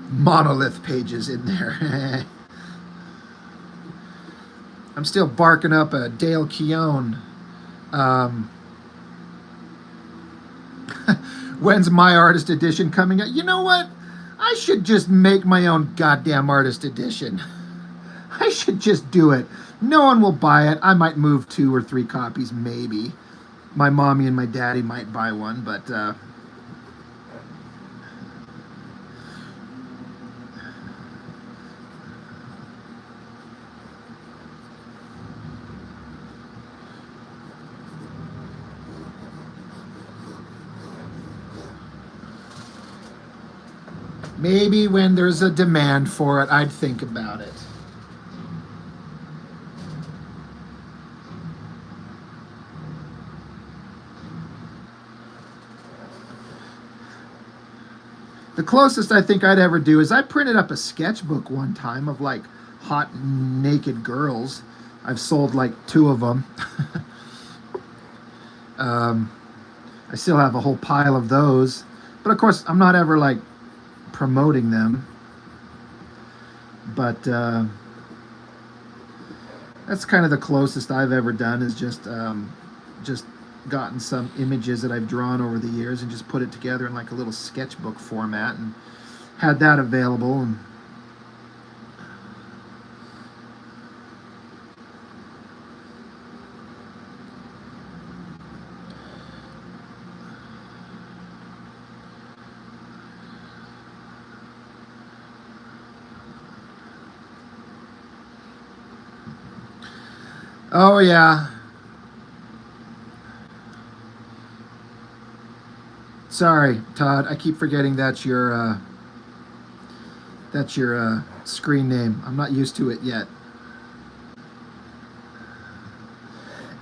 Monolith pages in there. I'm still barking up a Dale Keown. When's my Artist Edition coming out? You know what? I should just make my own goddamn Artist Edition. I should just do it. No one will buy it. I might move 2 or 3 copies, maybe. My mommy and my daddy might buy one, but maybe when there's a demand for it, I'd think about it. The closest I think I'd ever do is I printed up a sketchbook one time of like hot naked girls. I've sold like 2 of them. I still have a whole pile of those. But of course, I'm not ever like promoting them. But that's kind of the closest I've ever done, is just gotten some images that I've drawn over the years and just put it together in like a little sketchbook format and had that available. And oh yeah. Sorry, Todd. I keep forgetting that's your screen name. I'm not used to it yet.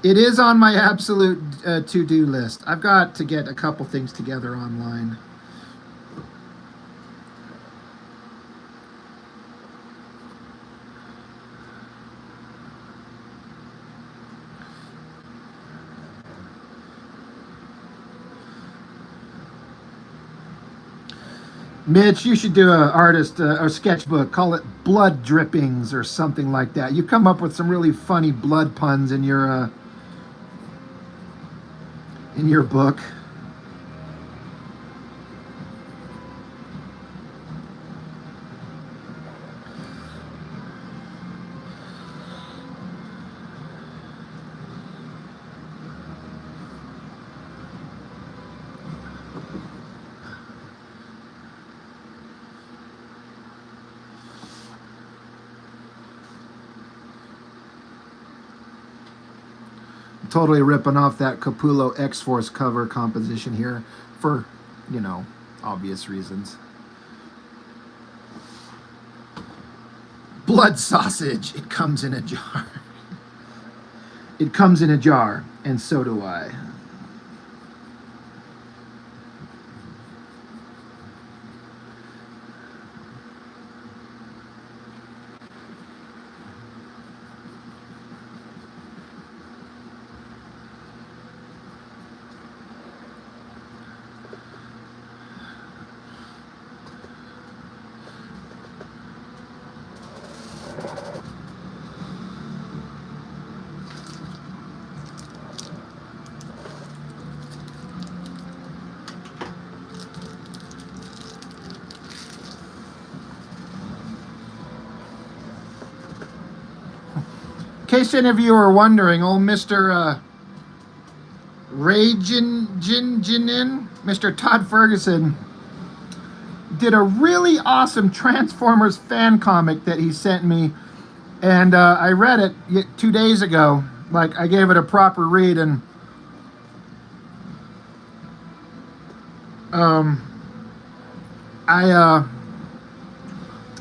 It is on my absolute to-do list. I've got to get a couple things together online. Mitch, you should do a artist or sketchbook. Call it Blood Drippings or something like that. You come up with some really funny blood puns in your book. Totally ripping off that Capullo X-Force cover composition here for, obvious reasons. Blood sausage. It comes in a jar. It comes in a jar, and so do I. In case any of you are wondering, old Mr. Mr. Todd Ferguson, did a really awesome Transformers fan comic that he sent me, and I read it 2 days ago. Like, I gave it a proper read, and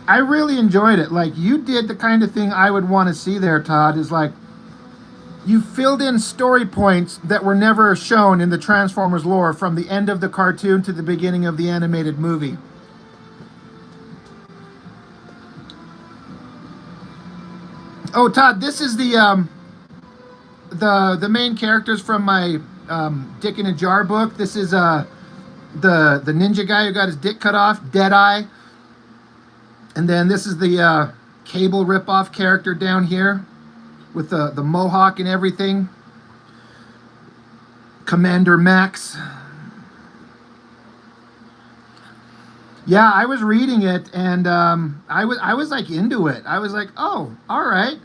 I really enjoyed it. Like, you did the kind of thing I would want to see there, Todd, is like, you filled in story points that were never shown in the Transformers lore from the end of the cartoon to the beginning of the animated movie. Oh, Todd, this is the main characters from my Dick in a Jar book. This is the ninja guy who got his dick cut off, Deadeye. And then this is the Cable ripoff character down here with the mohawk and everything. Commander Max. Yeah, I was reading it, and I was like into it. I was like, oh, all right,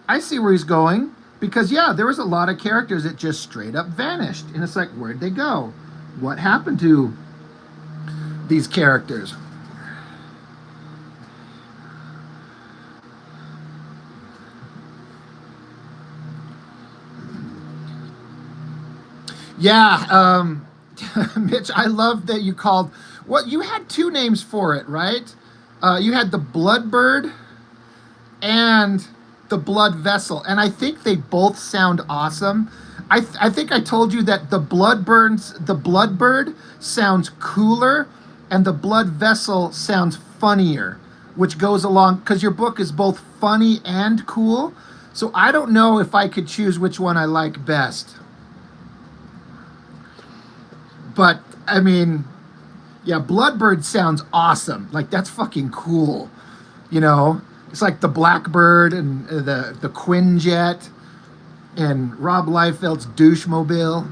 I see where he's going. Because yeah, there was a lot of characters that just straight up vanished, and it's like, where'd they go? What happened to these characters? Yeah, Mitch, I love that you called. What, you had two names for it, right? You had the Bloodbird and the Blood Vessel, and I think they both sound awesome. I think I told you that the Bloodbird sounds cooler, and the Blood Vessel sounds funnier, which goes along because your book is both funny and cool. So I don't know if I could choose which one I like best. But I mean, yeah, Bloodbird sounds awesome. Like, that's fucking cool. You know, it's like the Blackbird and the Quinjet and Rob Liefeld's Douchemobile.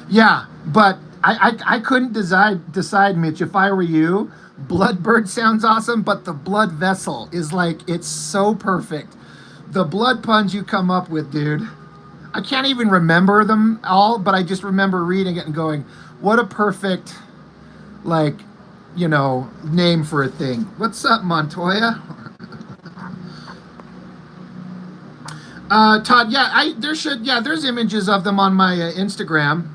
Yeah, but I couldn't decide, Mitch. If I were you, Bloodbird sounds awesome, but the Blood Vessel is like, it's so perfect. The blood puns you come up with, dude. I can't even remember them all, but I just remember reading it and going, what a perfect, like, you know, name for a thing. What's up, Montoya? Todd, yeah, there's images of them on my Instagram.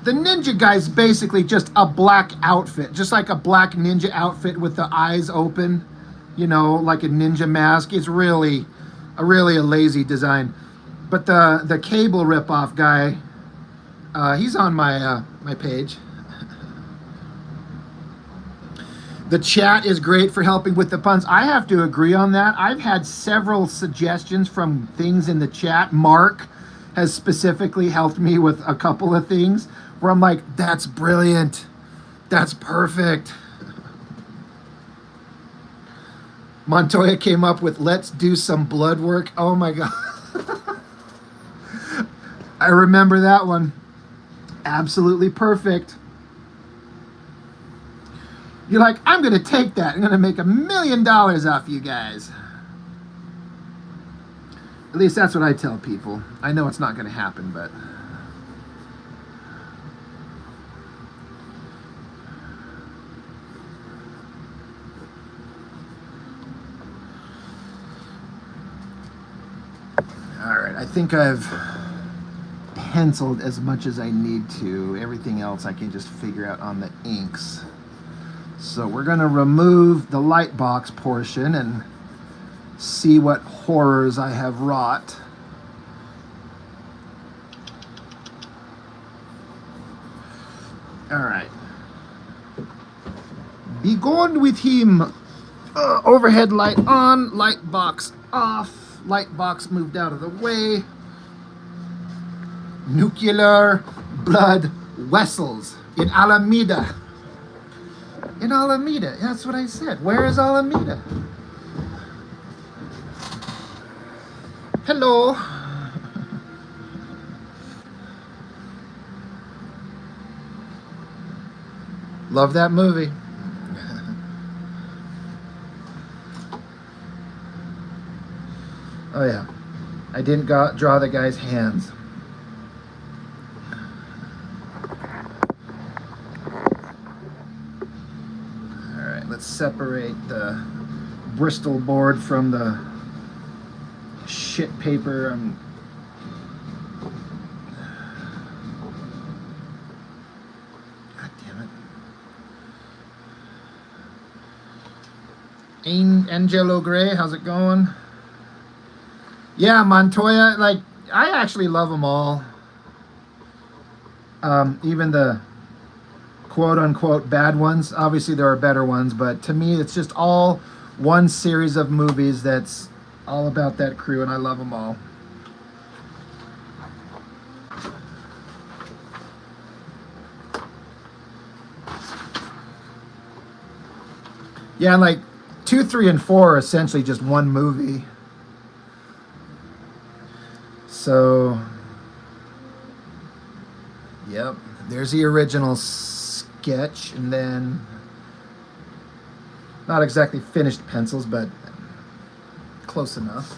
The ninja guy's basically just a black outfit, just like a black ninja outfit with the eyes open, you know, like a ninja mask. It's really a lazy design. But the Cable ripoff guy, he's on my page. The chat is great for helping with the puns. I have to agree on that. I've had several suggestions from things in the chat. Mark has specifically helped me with a couple of things where I'm like, that's brilliant. That's perfect. Montoya came up with, let's do some blood work. Oh my God. I remember that one. Absolutely perfect. You're like, I'm going to take that. I'm going to make $1 million off you guys. At least that's what I tell people. I know it's not going to happen, but... All right, I think I've penciled as much as I need to. Everything else I can just figure out on the inks. So we're going to remove the light box portion and see what horrors I have wrought. All right. Be gone with him. Overhead light on, light box off. Light box moved out of the way. Nuclear blood vessels in Alameda. In Alameda, that's what I said. Where is Alameda? Hello. Love that movie. Oh yeah, I didn't draw the guy's hands. All right, let's separate the Bristol board from the shit paper. God damn it. Angelo Gray, how's it going? Yeah, Montoya, like, I actually love them all. Even the quote-unquote bad ones. Obviously, there are better ones, but to me, it's just all one series of movies that's all about that crew, and I love them all. Yeah, and like 2, 3, and 4 are essentially just one movie. So, Yep. There's the original sketch, and then not exactly finished pencils, but close enough.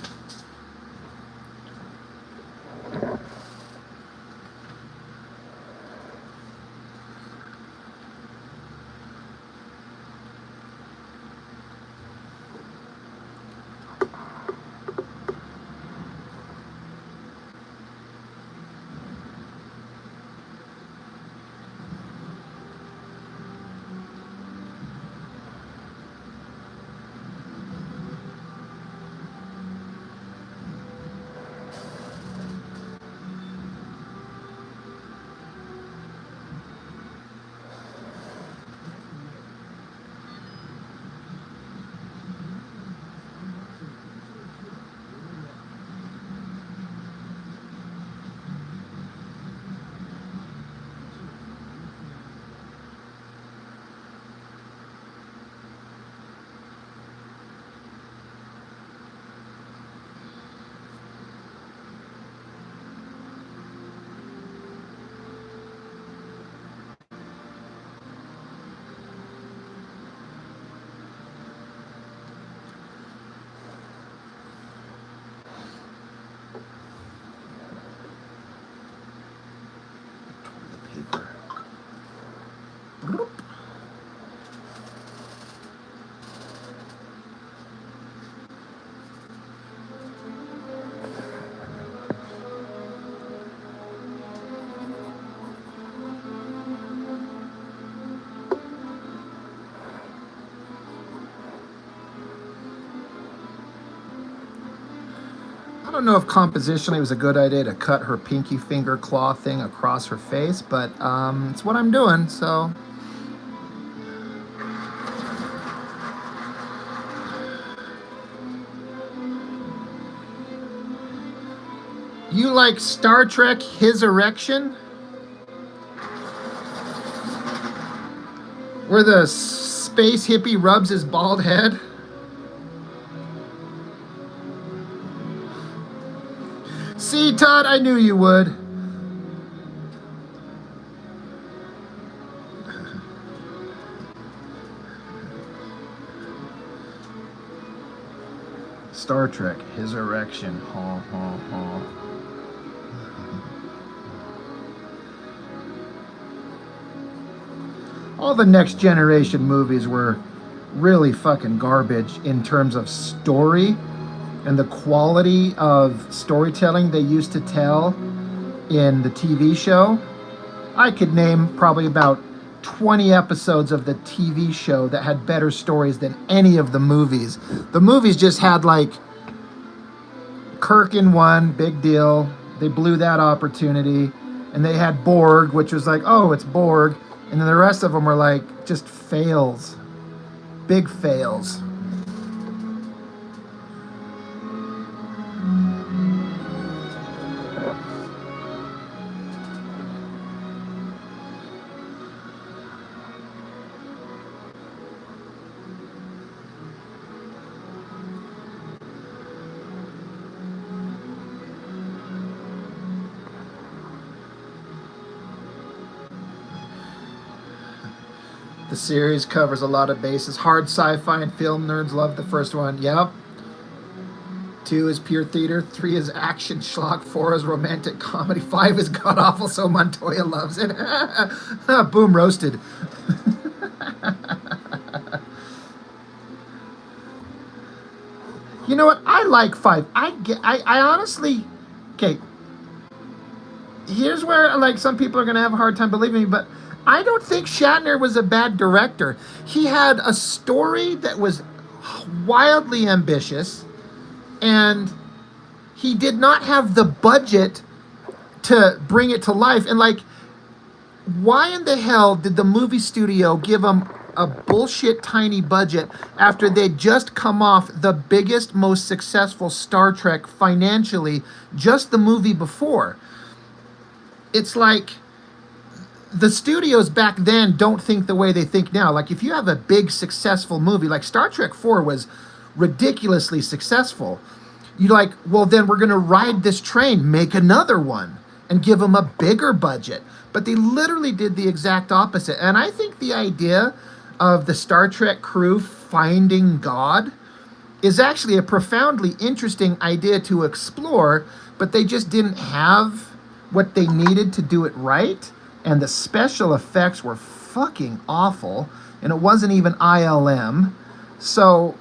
Paper. Bloop. I don't know if compositionally it was a good idea to cut her pinky finger claw thing across her face, but it's what I'm doing, so. You like Star Trek His Erection? Where the space hippie rubs his bald head? See, Todd, I knew you would. Star Trek, His Erection. Ha, ha, ha. All the Next Generation movies were really fucking garbage in terms of story and the quality of storytelling they used to tell in the TV show. I could name probably about 20 episodes of the TV show that had better stories than any of the movies. The movies just had like Kirk in one, big deal. They blew that opportunity. And they had Borg, which was like, oh, it's Borg. And then the rest of them were like just fails. Big fails. The series covers a lot of bases. Hard sci-fi and film nerds love the first one. Yep. 2 is pure theater. 3 is action schlock. 4 is romantic comedy. 5 is god awful, so Montoya loves it. Boom, roasted. You know what? I like 5. I honestly, okay. Here's where like some people are gonna have a hard time believing me, but I don't think Shatner was a bad director. He had a story that was wildly ambitious, and he did not have the budget to bring it to life. And like, why in the hell did the movie studio give him a bullshit tiny budget after they'd just come off the biggest, most successful Star Trek financially just the movie before? It's like, the studios back then don't think the way they think now. Like, if you have a big, successful movie, like Star Trek 4 was ridiculously successful, you're like, well, then we're going to ride this train, make another one. and give them a bigger budget. But they literally did the exact opposite. And I think the idea of the Star Trek crew finding God is actually a profoundly interesting idea to explore, but they just didn't have what they needed to do it right. And the special effects were fucking awful. And it wasn't even ILM. So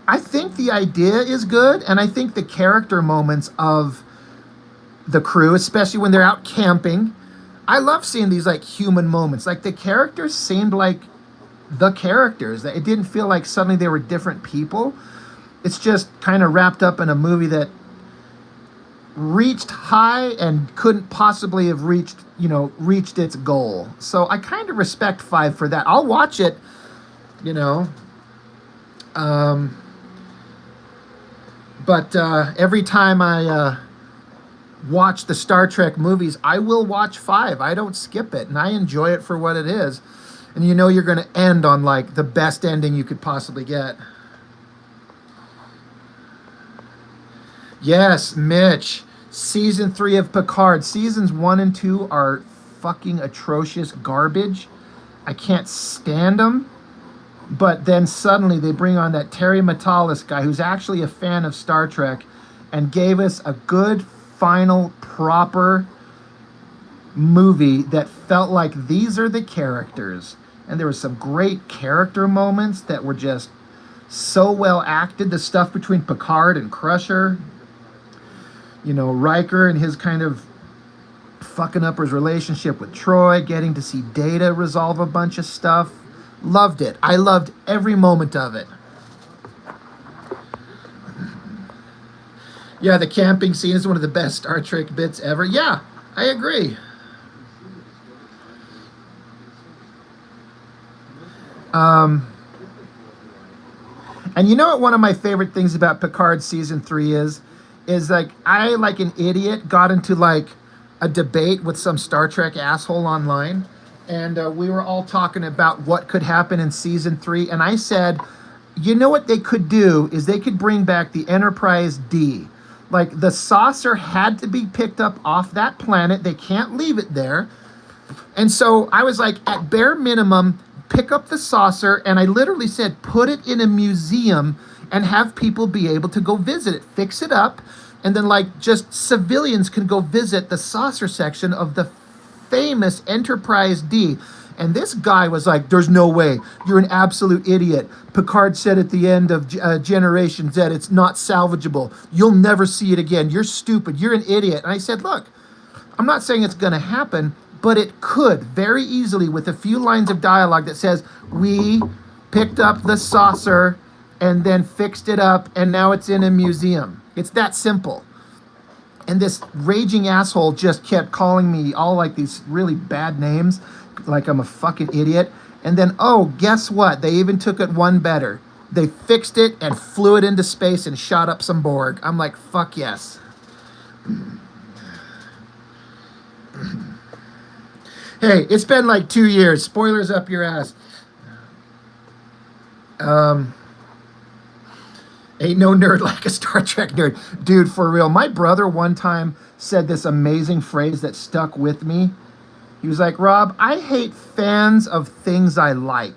I think the idea is good. And I think the character moments of the crew, especially when they're out camping, I love seeing these like human moments. Like the characters seemed like the characters. It didn't feel like suddenly they were different people. It's just kind of wrapped up in a movie that reached high and couldn't possibly have reached its goal. So I kind of respect 5 for that. I'll watch it, but every time I watch the Star Trek movies, I will watch 5. I don't skip it, and I enjoy it for what it is. And you're going to end on like the best ending you could possibly get. Yes, Mitch. Season 3 of Picard. Seasons 1 and 2 are fucking atrocious garbage. I can't stand them. But then suddenly they bring on that Terry Matalas guy who's actually a fan of Star Trek and gave us a good, final, proper movie that felt like these are the characters. And there were some great character moments that were just so well acted. The stuff between Picard and Crusher. Riker and his kind of fucking up his relationship with Troy, getting to see Data resolve a bunch of stuff. Loved it. I loved every moment of it. Yeah, the camping scene is one of the best Star Trek bits ever. Yeah, I agree. And you know what one of my favorite things about Picard season 3 is like I, like an idiot, got into like a debate with some Star Trek asshole online, and we were all talking about what could happen in season 3, and I said, what they could do is they could bring back the Enterprise D. Like the saucer had to be picked up off that planet. They can't leave it there. And so I was like, at bare minimum, pick up the saucer, and I literally said, put it in a museum and have people be able to go visit it, fix it up, and then like just civilians can go visit the saucer section of the famous Enterprise D. And this guy was like, there's no way. You're an absolute idiot. Picard said at the end of Generations that it's not salvageable. You'll never see it again. You're stupid. You're an idiot. And I said, look, I'm not saying it's going to happen, but it could very easily with a few lines of dialogue that says, we picked up the saucer and then fixed it up, and now it's in a museum. It's that simple. And this raging asshole just kept calling me all like these really bad names, like I'm a fucking idiot. And then, oh, guess what? They even took it one better. They fixed it and flew it into space and shot up some Borg. I'm like, fuck yes. Hey, it's been like 2 years. Spoilers up your ass. Ain't no nerd like a Star Trek nerd. Dude, for real. My brother one time said this amazing phrase that stuck with me. He was like, Rob, I hate fans of things I like.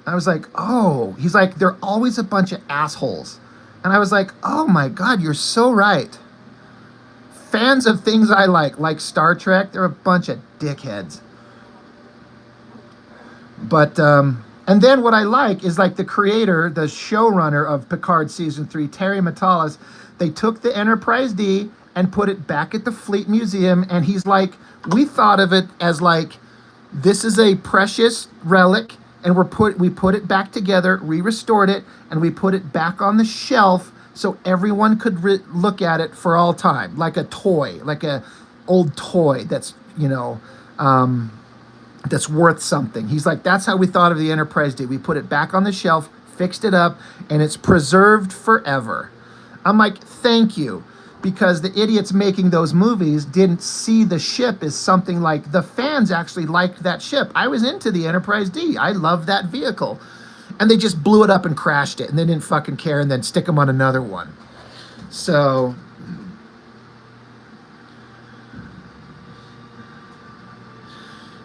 I was like, oh. He's like, they're always a bunch of assholes. And I was like, oh my God, you're so right. Fans of things I like Star Trek, they're a bunch of dickheads. But, and then what I like is like the creator, the showrunner of Picard Season 3, Terry Matalas, they took the Enterprise D and put it back at the Fleet Museum, and he's like, we thought of it as like, this is a precious relic, and we put it back together, we restored it, and we put it back on the shelf so everyone could look at it for all time, like a toy, like a old toy that's, that's worth something. He's like, that's how we thought of the Enterprise D. We put it back on the shelf, fixed it up, and it's preserved forever. I'm like, thank you. Because the idiots making those movies didn't see the ship as something like, the fans actually liked that ship. I was into the Enterprise D. I loved that vehicle. And they just blew it up and crashed it, and they didn't fucking care, and then stick them on another one. So,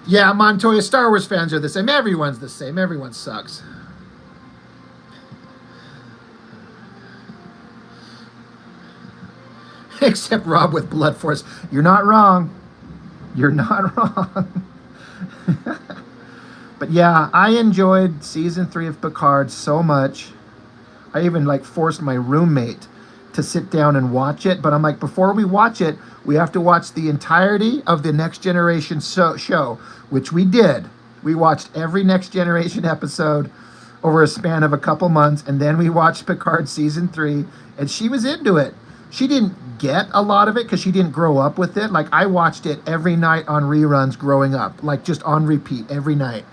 Yeah, Montoya Star Wars fans are the same. Everyone's the same. Everyone sucks. Except Rob with Blood Force. You're not wrong. You're not wrong. But yeah, I enjoyed season 3 of Picard so much. I even like forced my roommate to sit down and watch it. But I'm like, before we watch it, we have to watch the entirety of the Next Generation show, which we did. We watched every Next Generation episode over a span of a couple months, and then we watched Picard season 3, and she was into it. She didn't get a lot of it because she didn't grow up with it. Like, I watched it every night on reruns growing up, like just on repeat every night.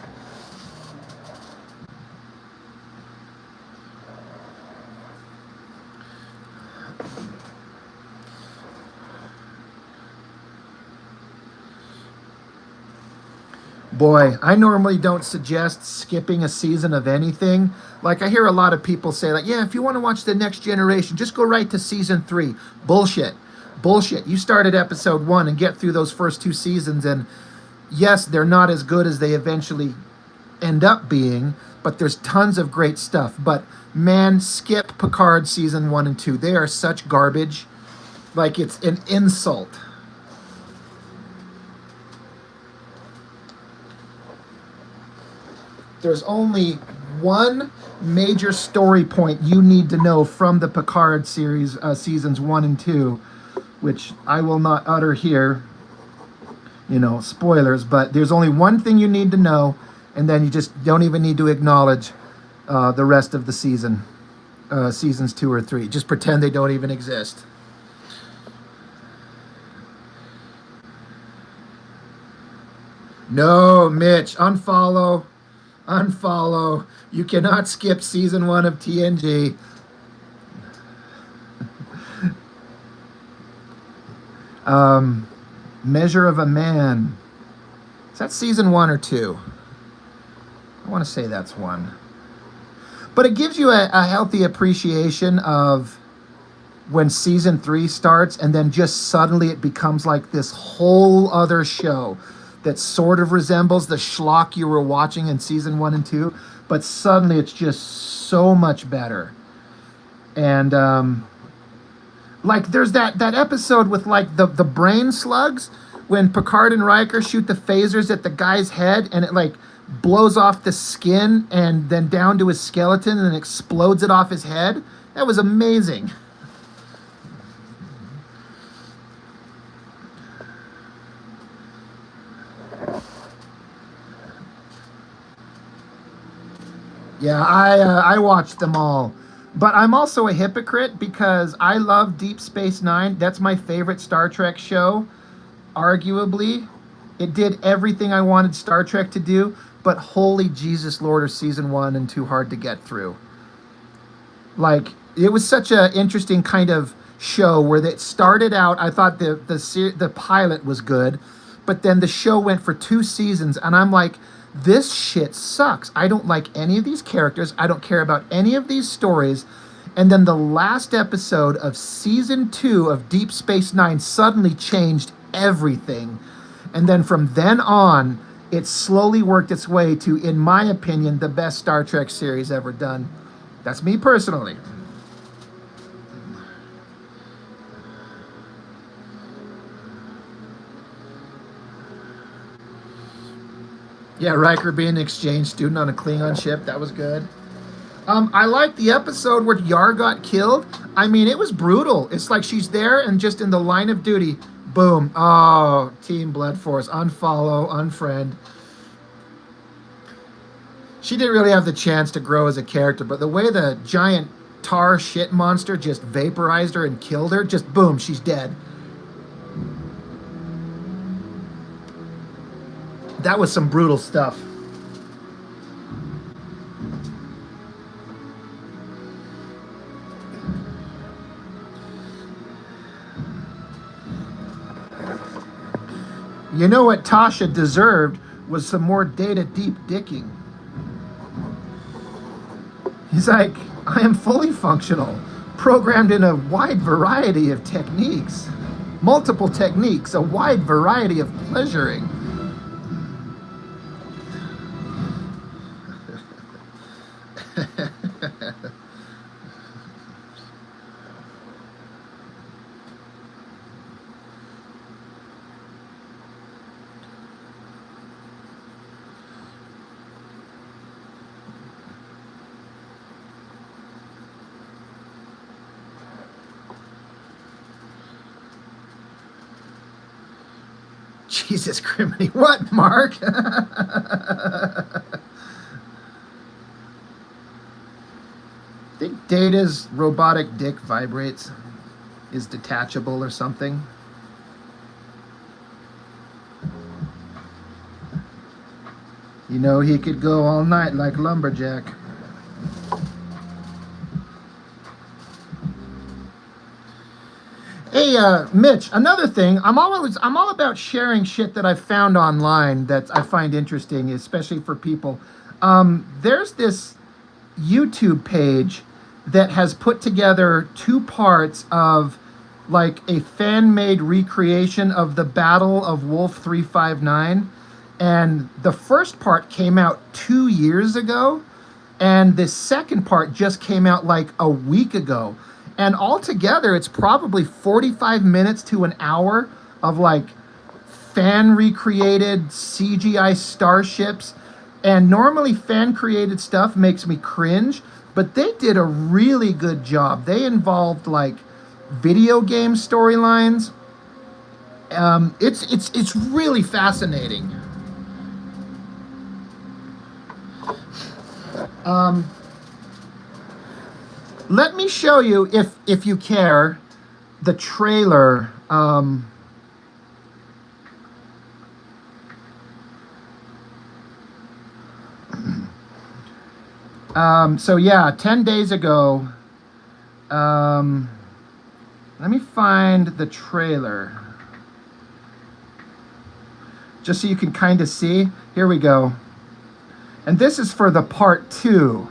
Boy, I normally don't suggest skipping a season of anything. Like, I hear a lot of people say, like, yeah, if you want to watch The Next Generation, just go right to season 3. Bullshit. Bullshit. You start at episode 1 and get through those first 2 seasons, and yes, they're not as good as they eventually end up being, but there's tons of great stuff. But man, skip Picard season 1 and 2. They are such garbage. Like, it's an insult. There's only one major story point you need to know from the Picard series, seasons 1 and 2, which I will not utter here, you know, spoilers, but there's only one thing you need to know, and then you just don't even need to acknowledge the rest of the season, seasons 2 or 3. Just pretend they don't even exist. No, Mitch, unfollow. Unfollow. You cannot skip season 1 of TNG. Measure of a Man. Is that season 1 or 2? I want to say that's 1. But it gives you a healthy appreciation of when season 3 starts, and then just suddenly it becomes like this whole other show that sort of resembles the schlock you were watching in season 1 and 2, but suddenly it's just so much better. And like there's that episode with like the brain slugs when Picard and Riker shoot the phasers at the guy's head, and it like blows off the skin and then down to his skeleton and explodes it off his head. That was amazing. Yeah, I watched them all. But I'm also a hypocrite because I love Deep Space Nine. That's my favorite Star Trek show, arguably. It did everything I wanted Star Trek to do, but holy Jesus Lord, are season 1 and 2 hard to get through. Like, it was such an interesting kind of show where it started out, I thought the pilot was good, but then the show went for 2 seasons, and I'm like, this shit sucks. I don't like any of these characters. I don't care about any of these stories. And then the last episode of season 2 of Deep Space Nine suddenly changed everything. And then from then on, it slowly worked its way to, in my opinion, the best Star Trek series ever done. That's me personally. Yeah, Riker being an exchange student on a Klingon ship. That was good. I liked the episode where Yar got killed. I mean, it was brutal. It's like she's there and just in the line of duty, boom. Oh, Team Blood Force. Unfollow, unfriend. She didn't really have the chance to grow as a character, but the way the giant tar shit monster just vaporized her and killed her, just boom, she's dead. That was some brutal stuff. You know what Tasha deserved was some more Data deep dicking. He's like, I am fully functional, programmed in a wide variety of techniques. Multiple techniques, a wide variety of pleasuring. Jesus criminy. What, Mark? Think Data's robotic dick vibrates, is detachable or something. You know, he could go all night like Lumberjack. Hey, Mitch, another thing, I'm all about sharing shit that I've found online that I find interesting, especially for people. There's this YouTube page that has put together 2 parts of like a fan-made recreation of the Battle of Wolf 359. And the first part came out 2 years ago, and the second part just came out like a week ago. And altogether, it's probably 45 minutes to an hour of like fan recreated CGI starships. And normally fan created stuff makes me cringe, but they did a really good job. They involved like video game storylines. It's really fascinating. Let me show you, if you care, the trailer. So yeah, 10 days ago, let me find the trailer. Just so you can kind of see. Here we go. And this is for the part 2.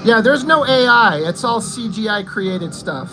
Yeah, there's no AI. It's all CGI created stuff.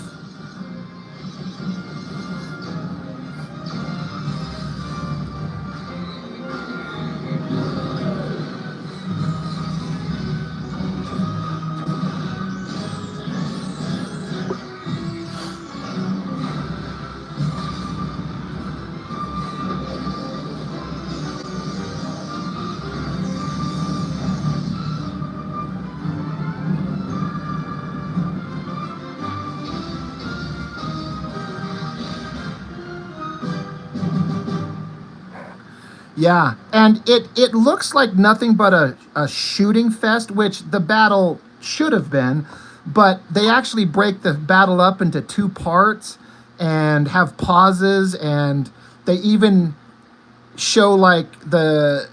Yeah, and it looks like nothing but a shooting fest, which the battle should have been, but they actually break the battle up into 2 parts and have pauses, and they even show like the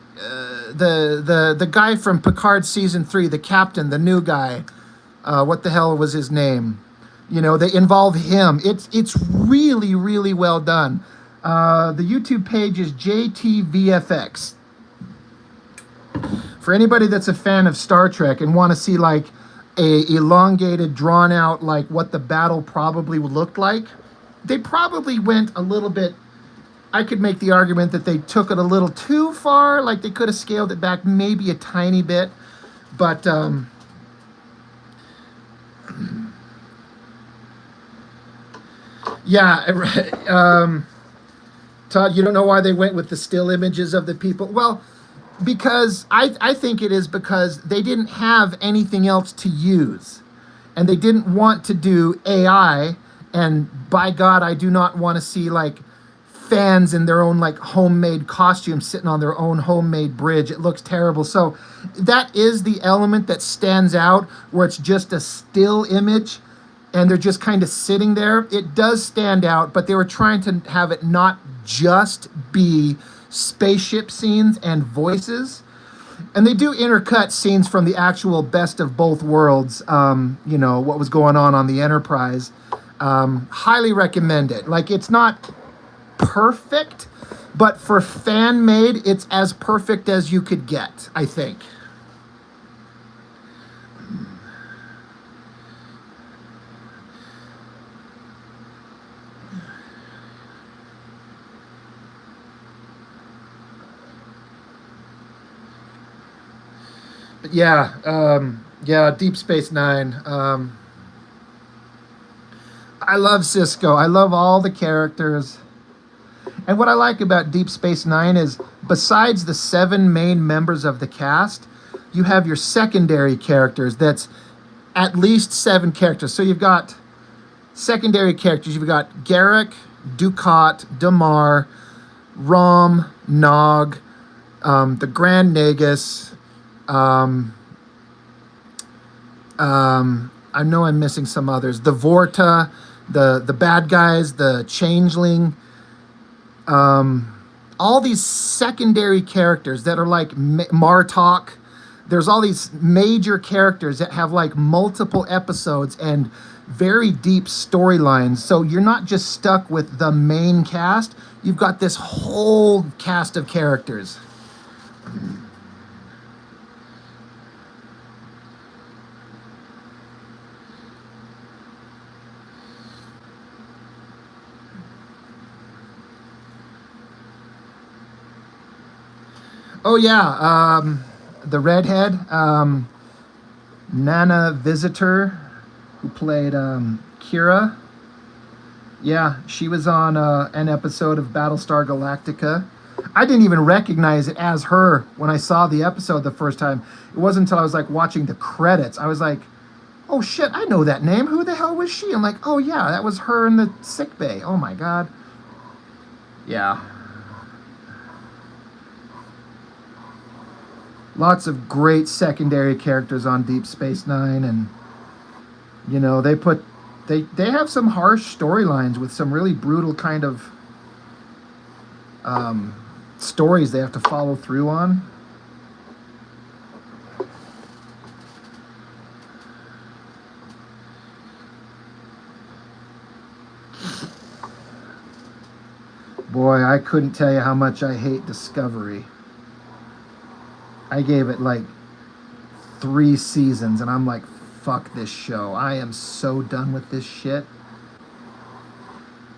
guy from Picard season 3, the captain, the new guy. What the hell was his name? You know, they involve him. It's really, really well done. The YouTube page is JTVFX. For anybody that's a fan of Star Trek and want to see like a elongated, drawn out, like what the battle probably looked like, they probably went a little bit. I could make the argument that they took it a little too far, like they could have scaled it back maybe a tiny bit, but yeah. Todd, you don't know why they went with the still images of the people? Well, because I think it is because they didn't have anything else to use. And they didn't want to do AI. And by God, I do not want to see like fans in their own like homemade costumes sitting on their own homemade bridge. It looks terrible. So that is the element that stands out, where it's just a still image and they're just kind of sitting there. It does stand out, but they were trying to have it not just be spaceship scenes and voices. And they do intercut scenes from the actual best of both worlds, you know, what was going on the Enterprise. Highly recommend it. Like, it's not perfect, but for fan made, it's as perfect as you could get, I think. Yeah, Deep Space Nine. I love Cisco. I love all the characters. And what I like about Deep Space Nine is, besides the 7 main members of the cast, you have your secondary characters. That's at least 7 characters. So you've got secondary characters. You've got Garrick, Dukat, Damar, Rom, Nog, the Grand Nagus. I know I'm missing some others. The Vorta, the bad guys, the Changeling. All these secondary characters that are like Martok. There's all these major characters that have like multiple episodes and very deep storylines. So you're not just stuck with the main cast. You've got this whole cast of characters. Oh yeah, the redhead, Nana Visitor, who played Kira. Yeah, she was on an episode of Battlestar Galactica. I didn't even recognize it as her when I saw the episode the first time. It wasn't until I was like watching the credits. I was like, oh shit, I know that name. Who the hell was she? I'm like, oh yeah, that was her in the sick bay. Oh my god. Yeah. Lots of great secondary characters on Deep Space Nine, and you know, they have some harsh storylines with some really brutal kind of stories they have to follow through on. Boy, I couldn't tell you how much I hate Discovery. I gave it like 3 seasons, and I'm like, fuck this show. I am so done with this shit.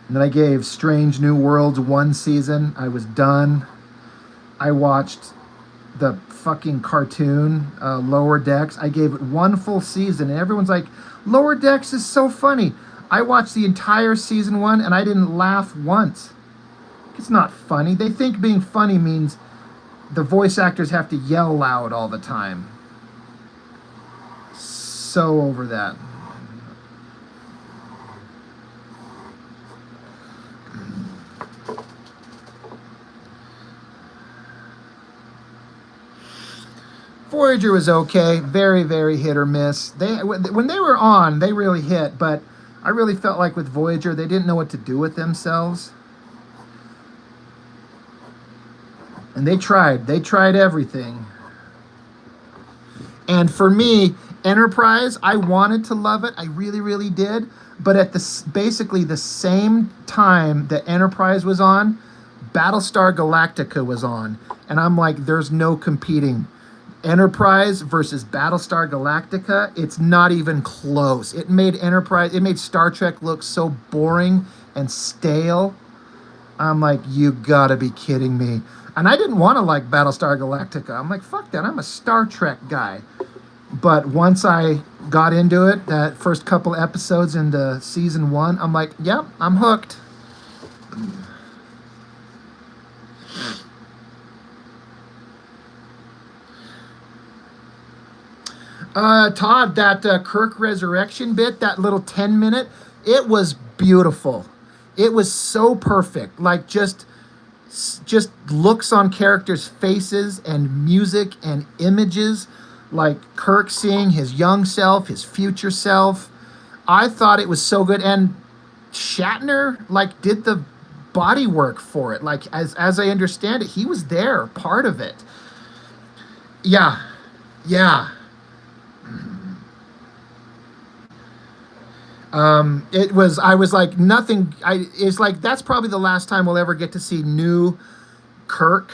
And then I gave Strange New Worlds 1 season. I was done. I watched the fucking cartoon, Lower Decks. I gave it 1 full season, and everyone's like, Lower Decks is so funny. I watched the entire season 1, and I didn't laugh once. It's not funny. They think being funny means the voice actors have to yell loud all the time. So over that. Voyager was okay, very, very hit or miss. When they were on, they really hit, but I really felt like with Voyager, they didn't know what to do with themselves. And they tried everything. And for me, Enterprise, I wanted to love it. I really, really did. But at basically the same time that Enterprise was on, Battlestar Galactica was on. And I'm like, there's no competing. Enterprise versus Battlestar Galactica, it's not even close. It made Star Trek look so boring and stale. I'm like, you gotta be kidding me. And I didn't want to like Battlestar Galactica. I'm like, fuck that, I'm a Star Trek guy. But once I got into it, that first couple episodes into season 1, I'm like, yep, I'm hooked. Todd, that Kirk resurrection bit, that little 10-minute, it was beautiful. It was so perfect. Like just looks on characters' faces and music and images, like Kirk seeing his young self, his future self. I thought it was so good, and Shatner like did the body work for it. Like as I understand it, he was there, part of it. Yeah. I was like, nothing, it's like, that's probably the last time we'll ever get to see new Kirk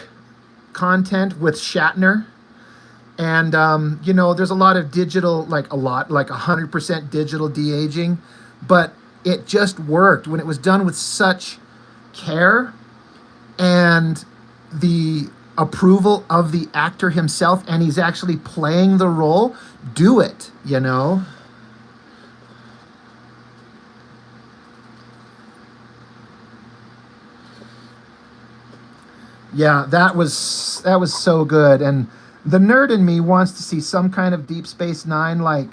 content with Shatner. And, you know, there's a lot of digital, like 100% digital de-aging, but it just worked when it was done with such care. And the approval of the actor himself and he's actually playing the role, do it, you know? Yeah, that was so good. And the nerd in me wants to see some kind of Deep Space Nine like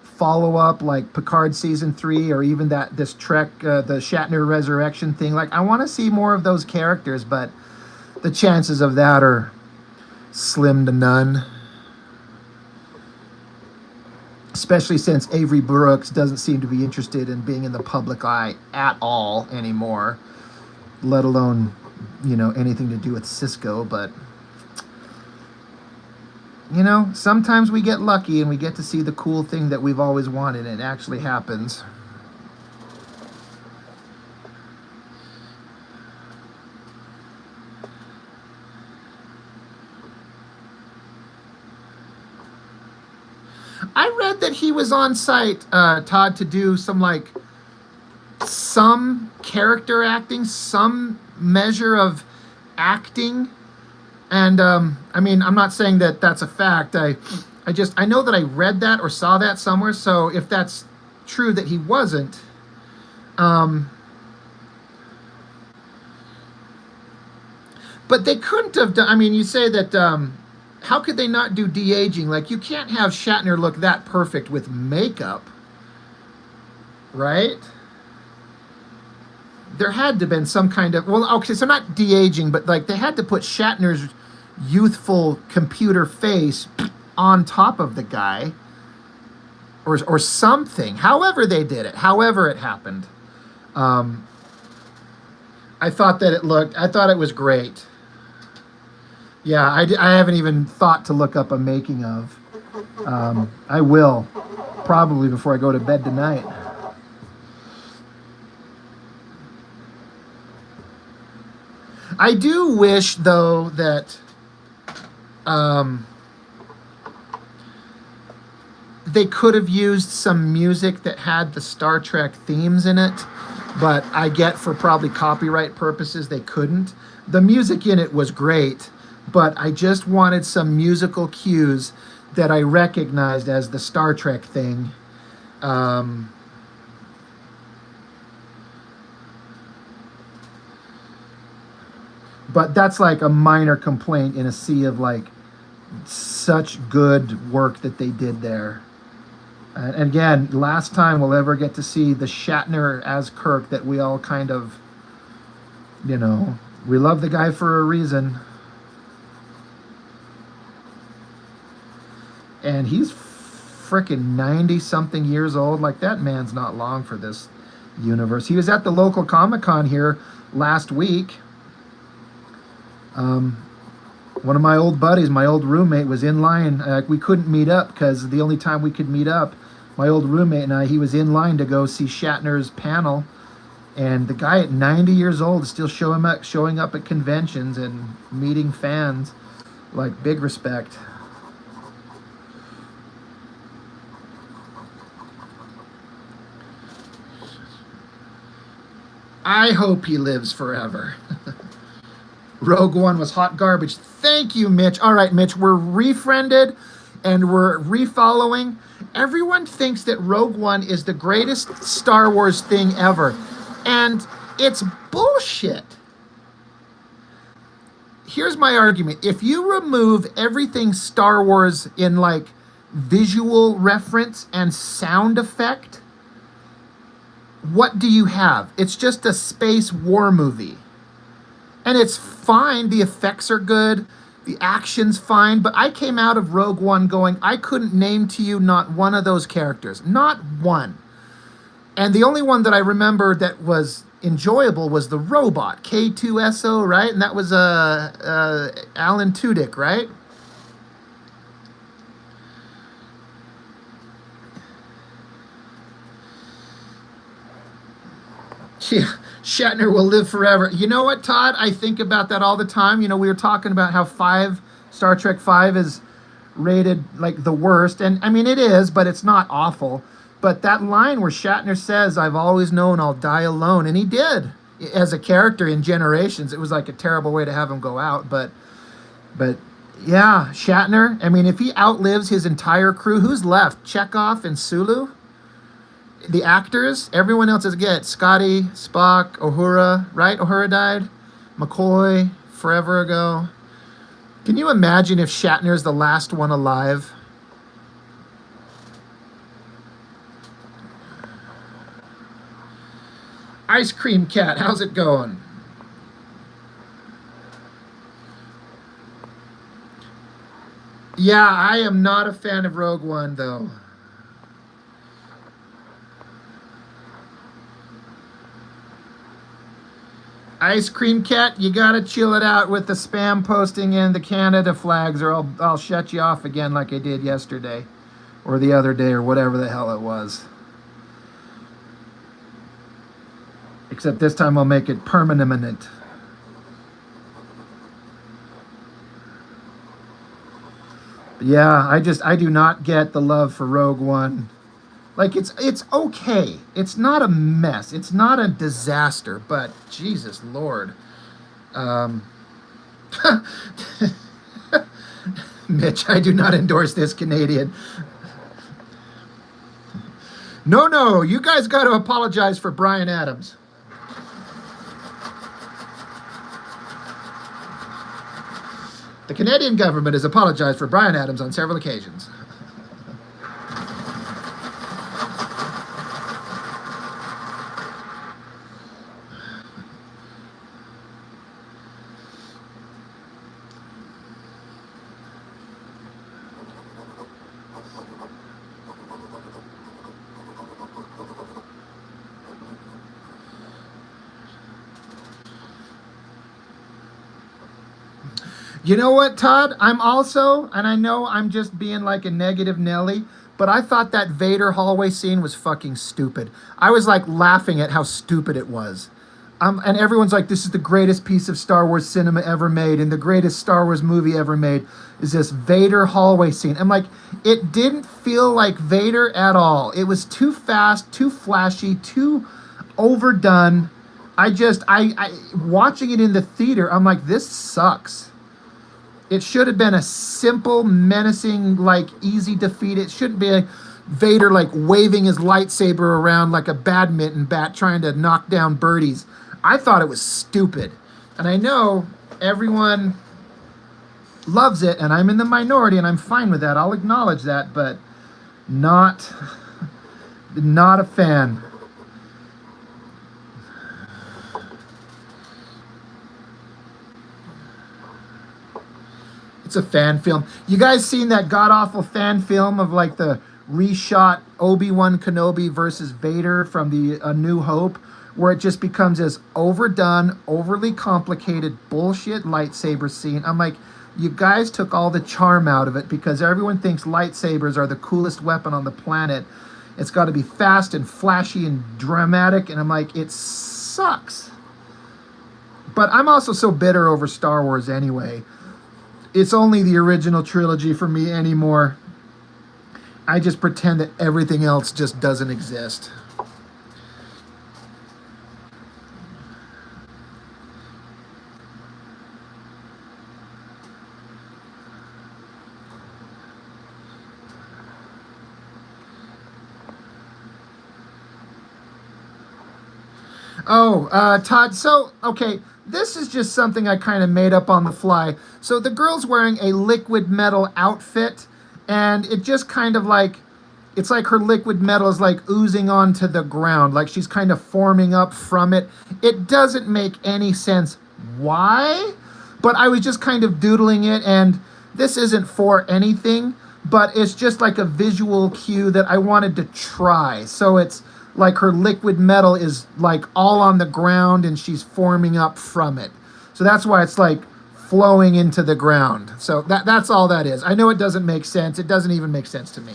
follow up, like Picard season 3, or even this Trek, the Shatner resurrection thing. Like, I want to see more of those characters, but the chances of that are slim to none. Especially since Avery Brooks doesn't seem to be interested in being in the public eye at all anymore, let alone, you know, anything to do with Cisco. But, you know, sometimes we get lucky and we get to see the cool thing that we've always wanted and it actually happens. I read that he was on site, Todd, to do some character acting, some measure of acting. And, I mean, I'm not saying that that's a fact. I know that I read that or saw that somewhere. So if that's true that he wasn't, but they couldn't have done, I mean, you say that, how could they not do de-aging? Like, you can't have Shatner look that perfect with makeup, right? There had to have been some kind of, well, okay, so not de-aging, but like they had to put Shatner's youthful computer face on top of the guy, or something. However they did it, however it happened. I thought it was great. Yeah, I haven't even thought to look up a making of. I will, probably before I go to bed tonight. I do wish, though, that they could have used some music that had the Star Trek themes in it, but I get for probably copyright purposes they couldn't. The music in it was great, but I just wanted some musical cues that I recognized as the Star Trek thing. But that's like a minor complaint in a sea of like such good work that they did there. And again, last time we'll ever get to see the Shatner as Kirk that we all kind of, you know, we love the guy for a reason. And he's frickin' 90-something years old. Like, that man's not long for this universe. He was at the local Comic-Con here last week. One of my old buddies, my old roommate, was in line. We couldn't meet up because the only time we could meet up, my old roommate and I, he was in line to go see Shatner's panel. And the guy at 90 years old is still showing up at conventions and meeting fans. Like, big respect. I hope he lives forever. Rogue One was hot garbage. Thank you, Mitch. All right, Mitch, we're refriended and we're refollowing. Everyone thinks that Rogue One is the greatest Star Wars thing ever. And it's bullshit. Here's my argument. If you remove everything Star Wars in like visual reference and sound effect, what do you have? It's just a space war movie. And it's fine. The effects are good. The action's fine. But I came out of Rogue One going, I couldn't name to you not one of those characters. Not one. And the only one that I remember that was enjoyable was the robot, K2SO, right? And that was Alan Tudyk, right? Yeah, Shatner will live forever. You know what, Todd? I think about that all the time. You know, we were talking about how Star Trek 5 is rated like the worst. And I mean, it is, but it's not awful. But that line where Shatner says, I've always known I'll die alone. And he did as a character in Generations. It was like a terrible way to have him go out. But But yeah, Shatner. I mean, if he outlives his entire crew, who's left? Chekhov and Sulu, the actors. Everyone else is good. Scotty, Spock, Uhura. Right? Uhura died. McCoy forever ago. Can you imagine if Shatner's the last one alive? Ice Cream Cat, how's it going? Yeah, I am not a fan of Rogue One, though. Ice Cream Cat, you gotta chill it out with the spam posting and the Canada flags, or I'll shut you off again like I did yesterday, or the other day, or whatever the hell it was. Except this time I'll make it permanent. Yeah, I do not get the love for Rogue One. Like it's okay. It's not a mess. It's not a disaster, but Jesus Lord. Mitch, I do not endorse this Canadian. No, you guys got to apologize for Bryan Adams. The Canadian government has apologized for Bryan Adams on several occasions. You know what, Todd? I'm also, and I know I'm just being like a negative Nelly, but I thought that Vader hallway scene was fucking stupid. I was like laughing at how stupid it was. And everyone's like, this is the greatest piece of Star Wars cinema ever made, and the greatest Star Wars movie ever made is this Vader hallway scene. I'm like, it didn't feel like Vader at all. It was too fast, too flashy, too overdone. I watching it in the theater, I'm like, this sucks. It should have been a simple, menacing, like, easy defeat. It shouldn't be a Vader, like, waving his lightsaber around like a badminton bat trying to knock down birdies. I thought it was stupid. And I know everyone loves it, and I'm in the minority, and I'm fine with that. I'll acknowledge that, but not a fan. It's a fan film. You guys seen that god-awful fan film of like the reshot Obi-Wan Kenobi versus Vader from the A New Hope, where it just becomes this overdone, overly complicated bullshit lightsaber scene? I'm like, you guys took all the charm out of it because everyone thinks lightsabers are the coolest weapon on the planet. It's got to be fast and flashy and dramatic, and I'm like, it sucks. But I'm also so bitter over Star Wars anyway. It's only the original trilogy for me anymore. I just pretend that everything else just doesn't exist. Oh, Todd, so, okay, this is just something I kind of made up on the fly. So the girl's wearing a liquid metal outfit, and it just kind of like, it's like her liquid metal is like oozing onto the ground, like she's kind of forming up from it. It doesn't make any sense why, but I was just kind of doodling it, and this isn't for anything, but it's just like a visual cue that I wanted to try. So it's like her liquid metal is like all on the ground and she's forming up from it. So that's why it's like flowing into the ground. So that's all that is. I know it doesn't make sense. It doesn't even make sense to me.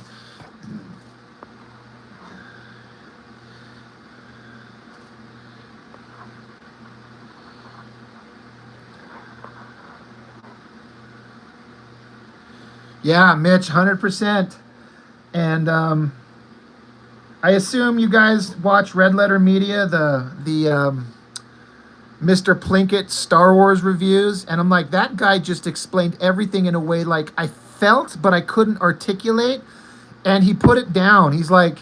Yeah, Mitch, 100%. And I assume you guys watch Red Letter Media, the Mr. Plinkett Star Wars reviews, and I'm like, that guy just explained everything in a way like I felt, but I couldn't articulate, and he put it down. He's like,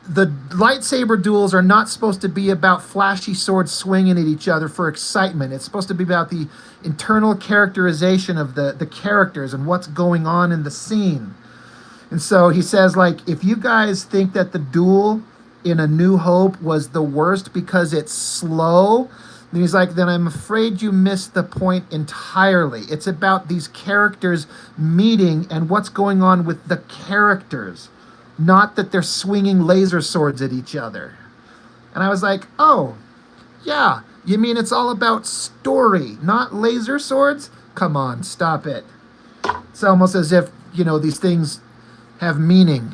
the lightsaber duels are not supposed to be about flashy swords swinging at each other for excitement. It's supposed to be about the internal characterization of the characters and what's going on in the scene. And so he says, like, if you guys think that the duel in A New Hope was the worst because it's slow, then he's like, then I'm afraid you missed the point entirely. It's about these characters meeting and what's going on with the characters, not that they're swinging laser swords at each other. And I was like, oh, yeah, you mean it's all about story, not laser swords? Come on, stop it. It's almost as if, you know, these things have meaning.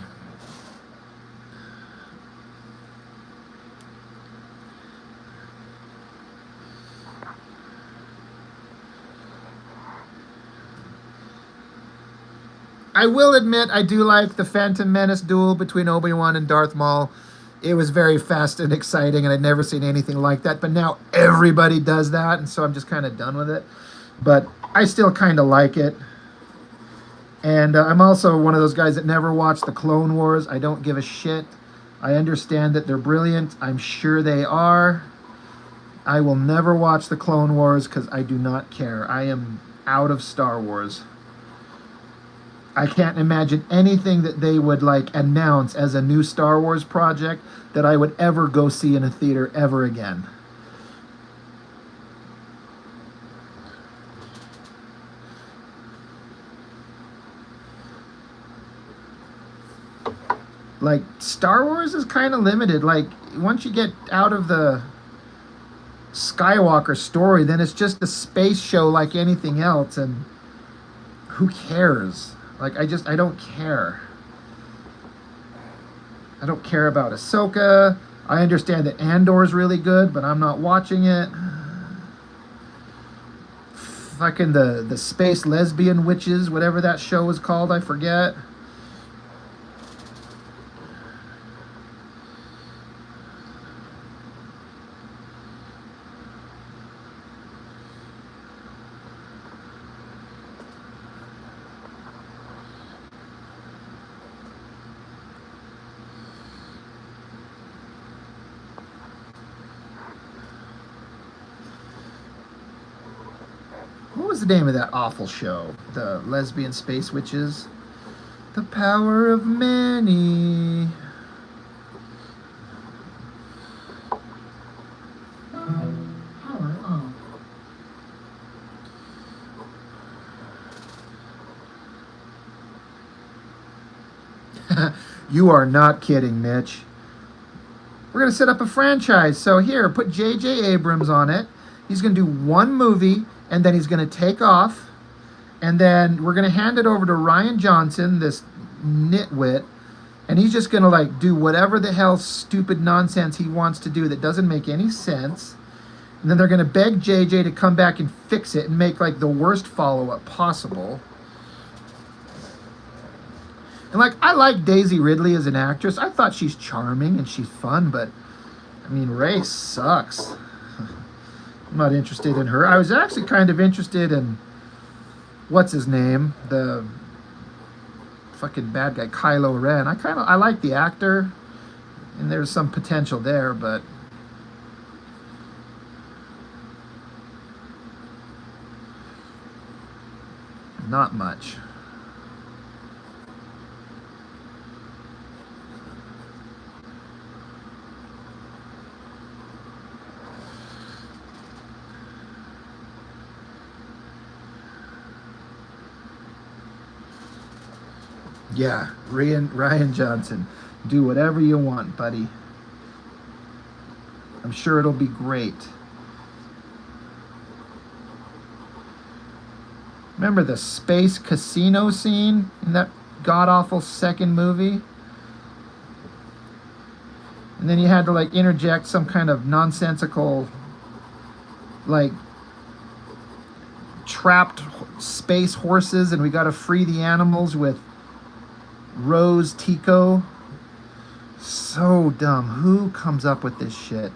I will admit I do like the Phantom Menace duel between Obi-Wan and Darth Maul. It was very fast and exciting, and I'd never seen anything like that. But now everybody does that, and so I'm just kind of done with it. But I still kind of like it. And I'm also one of those guys that never watched the Clone Wars. I don't give a shit. I understand that they're brilliant. I'm sure they are. I will never watch the Clone Wars because I do not care. I am out of Star Wars. I can't imagine anything that they would like announce as a new Star Wars project that I would ever go see in a theater ever again. Like, Star Wars is kind of limited. Like, once you get out of the Skywalker story, then it's just a space show like anything else, and who cares? Like, I don't care. I don't care about Ahsoka. I understand that Andor's really good, but I'm not watching it. Fucking the Space Lesbian Witches, whatever that show was called, I forget. What was the name of that awful show? The Lesbian Space Witches? The Power of Many. Power on. You are not kidding, Mitch. We're going to set up a franchise. So here, put J.J. Abrams on it. He's going to do one movie, and then he's going to take off. And then we're going to hand it over to Rian Johnson, this nitwit. And he's just going to, like, do whatever the hell stupid nonsense he wants to do that doesn't make any sense. And then they're going to beg J.J. to come back and fix it and make, like, the worst follow-up possible. And, like, I like Daisy Ridley as an actress. I thought she's charming and she's fun, but, I mean, Rey sucks. I'm not interested in her. I was actually kind of interested in, what's his name? The fucking bad guy, Kylo Ren. I like the actor, and there's some potential there, but not much. Yeah, Rian Johnson. Do whatever you want, buddy. I'm sure it'll be great. Remember the space casino scene in that god-awful second movie? And then you had to, like, interject some kind of nonsensical, like, trapped space horses, and we got to free the animals with Rose Tico. So dumb. Who comes up with this shit?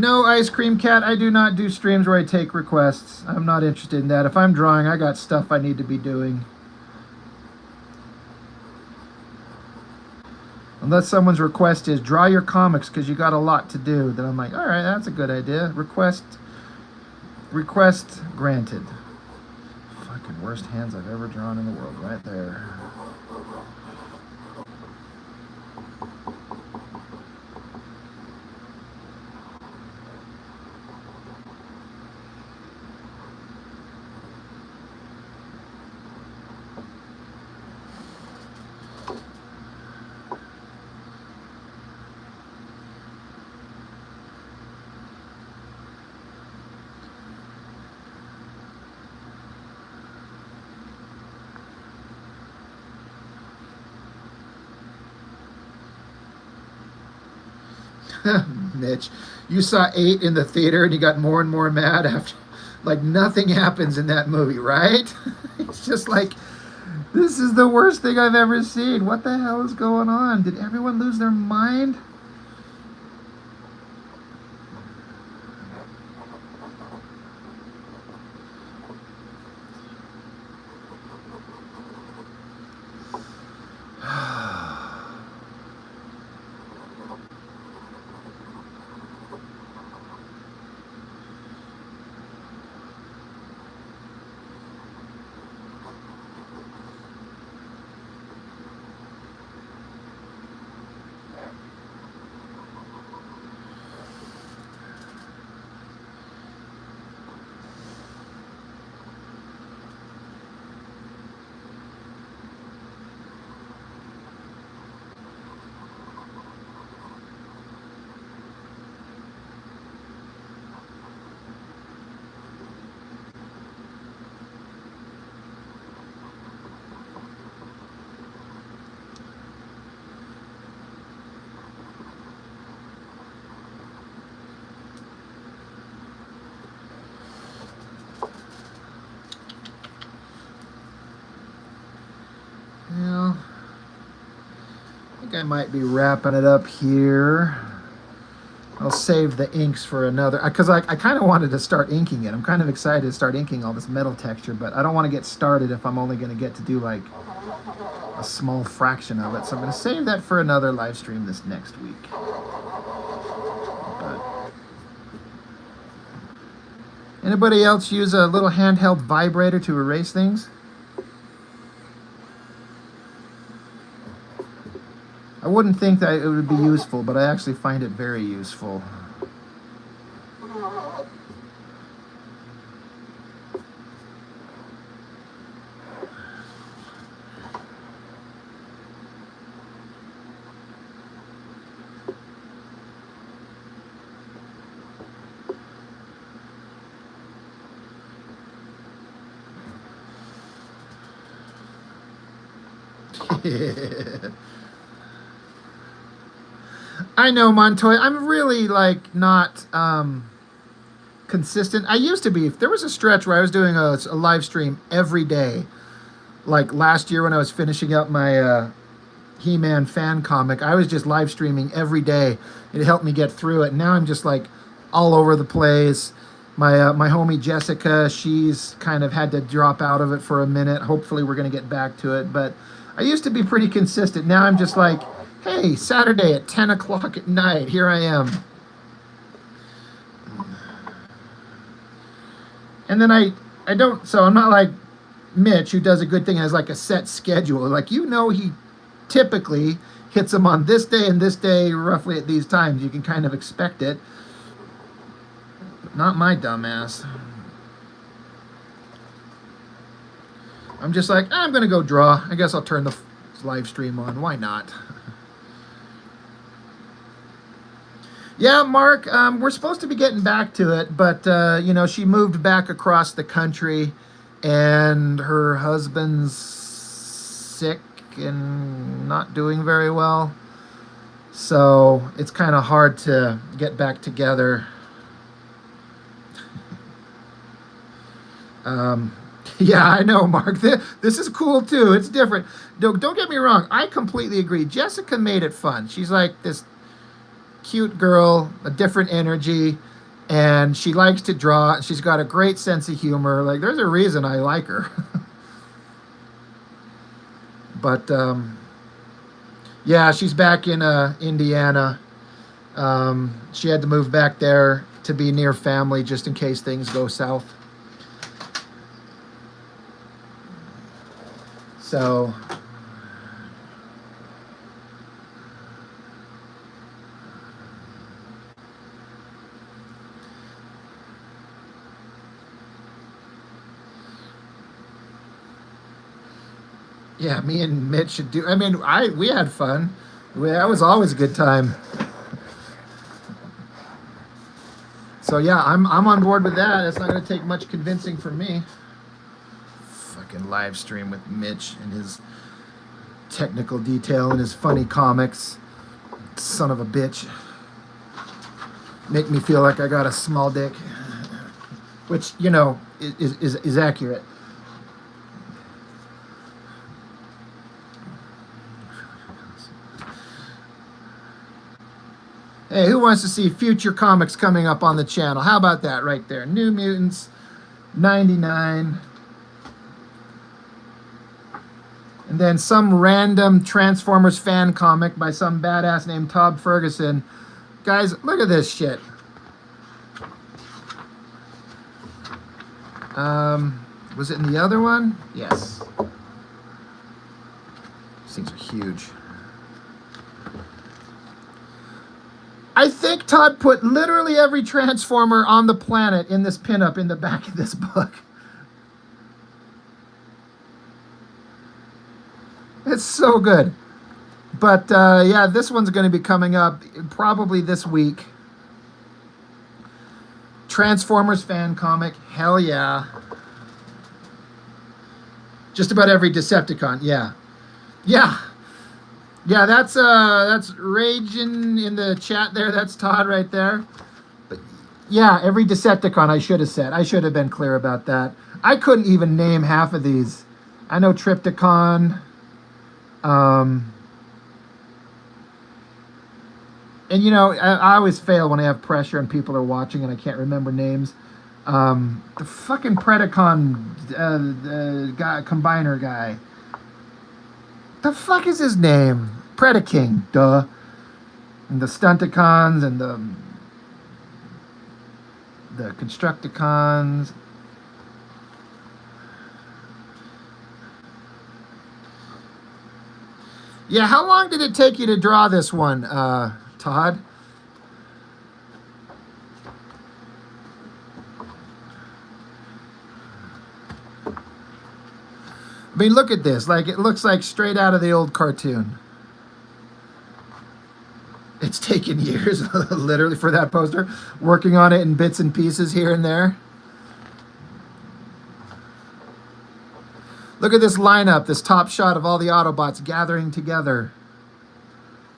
No, Ice Cream Cat, I do not do streams where I take requests. I'm not interested in that. If I'm drawing, I got stuff I need to be doing. Unless someone's request is draw your comics because you got a lot to do, then I'm like, all right, that's a good idea. Request granted. Fucking worst hands I've ever drawn in the world, right there. Mitch, you saw 8 in the theater and you got more and more mad after, like, nothing happens in that movie, right? It's just like, this is the worst thing I've ever seen. What the hell is going on? Did everyone lose their mind? Well, I think I might be wrapping it up here. I'll save the inks for another, because I kind of wanted to start inking it. I'm kind of excited to start inking all this metal texture, but I don't want to get started if I'm only going to get to do like a small fraction of it. So I'm going to save that for another live stream this next week. But anybody else use a little handheld vibrator to erase things? I wouldn't think that it would be useful, but I actually find it very useful. I know, Montoya. I'm really like not consistent. I used to be. If there was a stretch where I was doing a live stream every day, like last year when I was finishing up my He-Man fan comic, I was just live streaming every day. It helped me get through it. Now I'm just like all over the place. My my homie Jessica, she's kind of had to drop out of it for a minute. Hopefully we're going to get back to it. But I used to be pretty consistent. Now I'm just like, hey, Saturday at 10 o'clock at night, here I am. And then I don't, so I'm not like Mitch, who does a good thing, has like a set schedule. Like, you know, he typically hits them on this day and this day, roughly at these times. You can kind of expect it. But not my dumbass. I'm just like, I'm going to go draw. I guess I'll turn the live stream on. Why not? Yeah, Mark, we're supposed to be getting back to it, but, you know, she moved back across the country, and her husband's sick and not doing very well. So it's kind of hard to get back together. Yeah, I know, Mark. This is cool, too. It's different. Don't get me wrong. I completely agree. Jessica made it fun. She's like this cute girl, a different energy. and she likes to draw. She's got a great sense of humor. Like, there's a reason I like her. But yeah, she's back in Indiana. She had to move back there to be near family just in case things go south. So yeah, me and Mitch should do. I mean, we had fun. That was always a good time. So yeah, I'm on board with that. It's not going to take much convincing from me. Fucking live stream with Mitch and his technical detail and his funny comics. Son of a bitch. Make me feel like I got a small dick, which, you know, is accurate. Hey, who wants to see future comics coming up on the channel? How about that right there? New Mutants 99. And then some random Transformers fan comic by some badass named Todd Ferguson. Guys, look at this shit. Was it in the other one? Yes. These things are huge. I think Todd put literally every Transformer on the planet in this pinup in the back of this book. It's so good. But yeah, this one's going to be coming up probably this week. Transformers fan comic, hell yeah. Just about every Decepticon, yeah. Yeah. Yeah, that's Raging in the chat there. That's Todd right there. But yeah, every Decepticon I should have said. I should have been clear about that. I couldn't even name half of these. I know Trypticon. And you know, I always fail when I have pressure and people are watching and I can't remember names. The fucking Predacon guy, combiner guy. The fuck is his name? Predaking, duh. And the Stunticons and the Constructicons. Yeah, how long did it take you to draw this one, Todd? I mean, look at this. Like, it looks like straight out of the old cartoon. It's taken years, literally, for that poster. Working on it in bits and pieces here and there. Look at this lineup, this top shot of all the Autobots gathering together.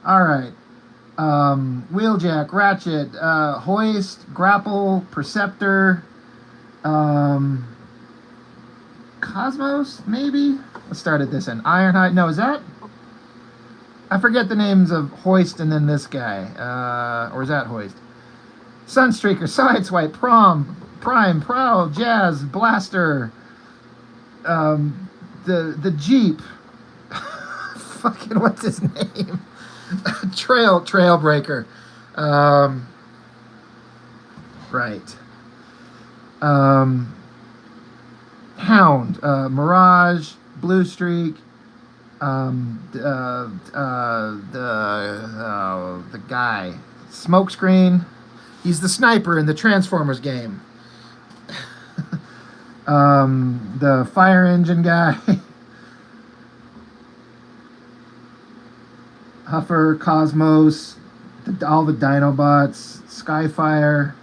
All right. Wheeljack, Ratchet, Hoist, Grapple, Perceptor, Cosmos, maybe? Let's start at this end. Ironhide. No, is that? I forget the names of Hoist and then this guy. Or is that Hoist? Sunstreaker, Sideswipe, Prime, Prowl, Jazz, Blaster, the Jeep. Fucking, what's his name? Trailbreaker. Right. Hound, Mirage, Blue Streak, the guy, Smokescreen. He's the sniper in the Transformers game. The fire engine guy. Huffer, Cosmos, all the Dinobots, Skyfire.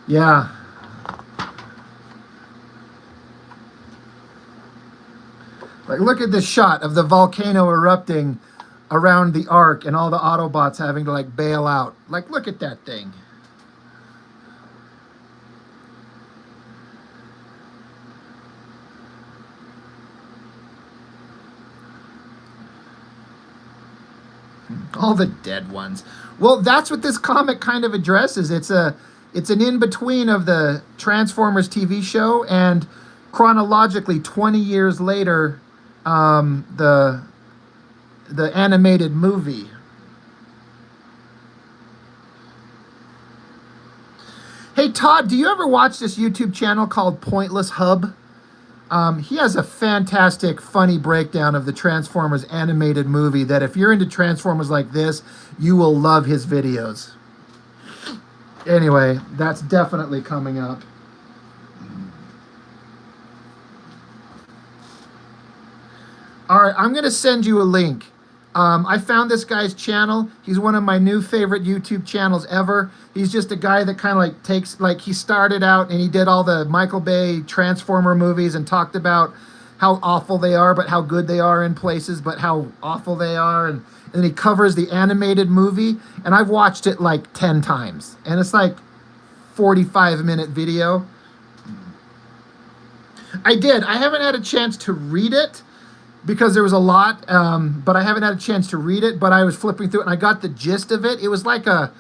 Yeah. Like, look at this shot of the volcano erupting around the Ark and all the Autobots having to, like, bail out. Like, look at that thing. All the dead ones. Well, that's what this comic kind of addresses. It's an in-between of the Transformers TV show and chronologically 20 years later, the animated movie. Hey Todd, do you ever watch this YouTube channel called Pointless Hub? He has a fantastic, funny breakdown of the Transformers animated movie that if you're into Transformers like this, you will love his videos. Anyway, that's definitely coming up. All right, I'm going to send you a link. I found this guy's channel. He's one of my new favorite YouTube channels ever. He's just a guy that kind of like takes, like he started out and he did all the Michael Bay Transformer movies and talked about how awful they are, but how good they are in places, but how awful they are. And then he covers the animated movie. And I've watched it like 10 times. And it's like 45-minute video. I haven't had a chance to read it, because there was a lot, but I haven't had a chance to read it, but I was flipping through it, and I got the gist of it. It was like the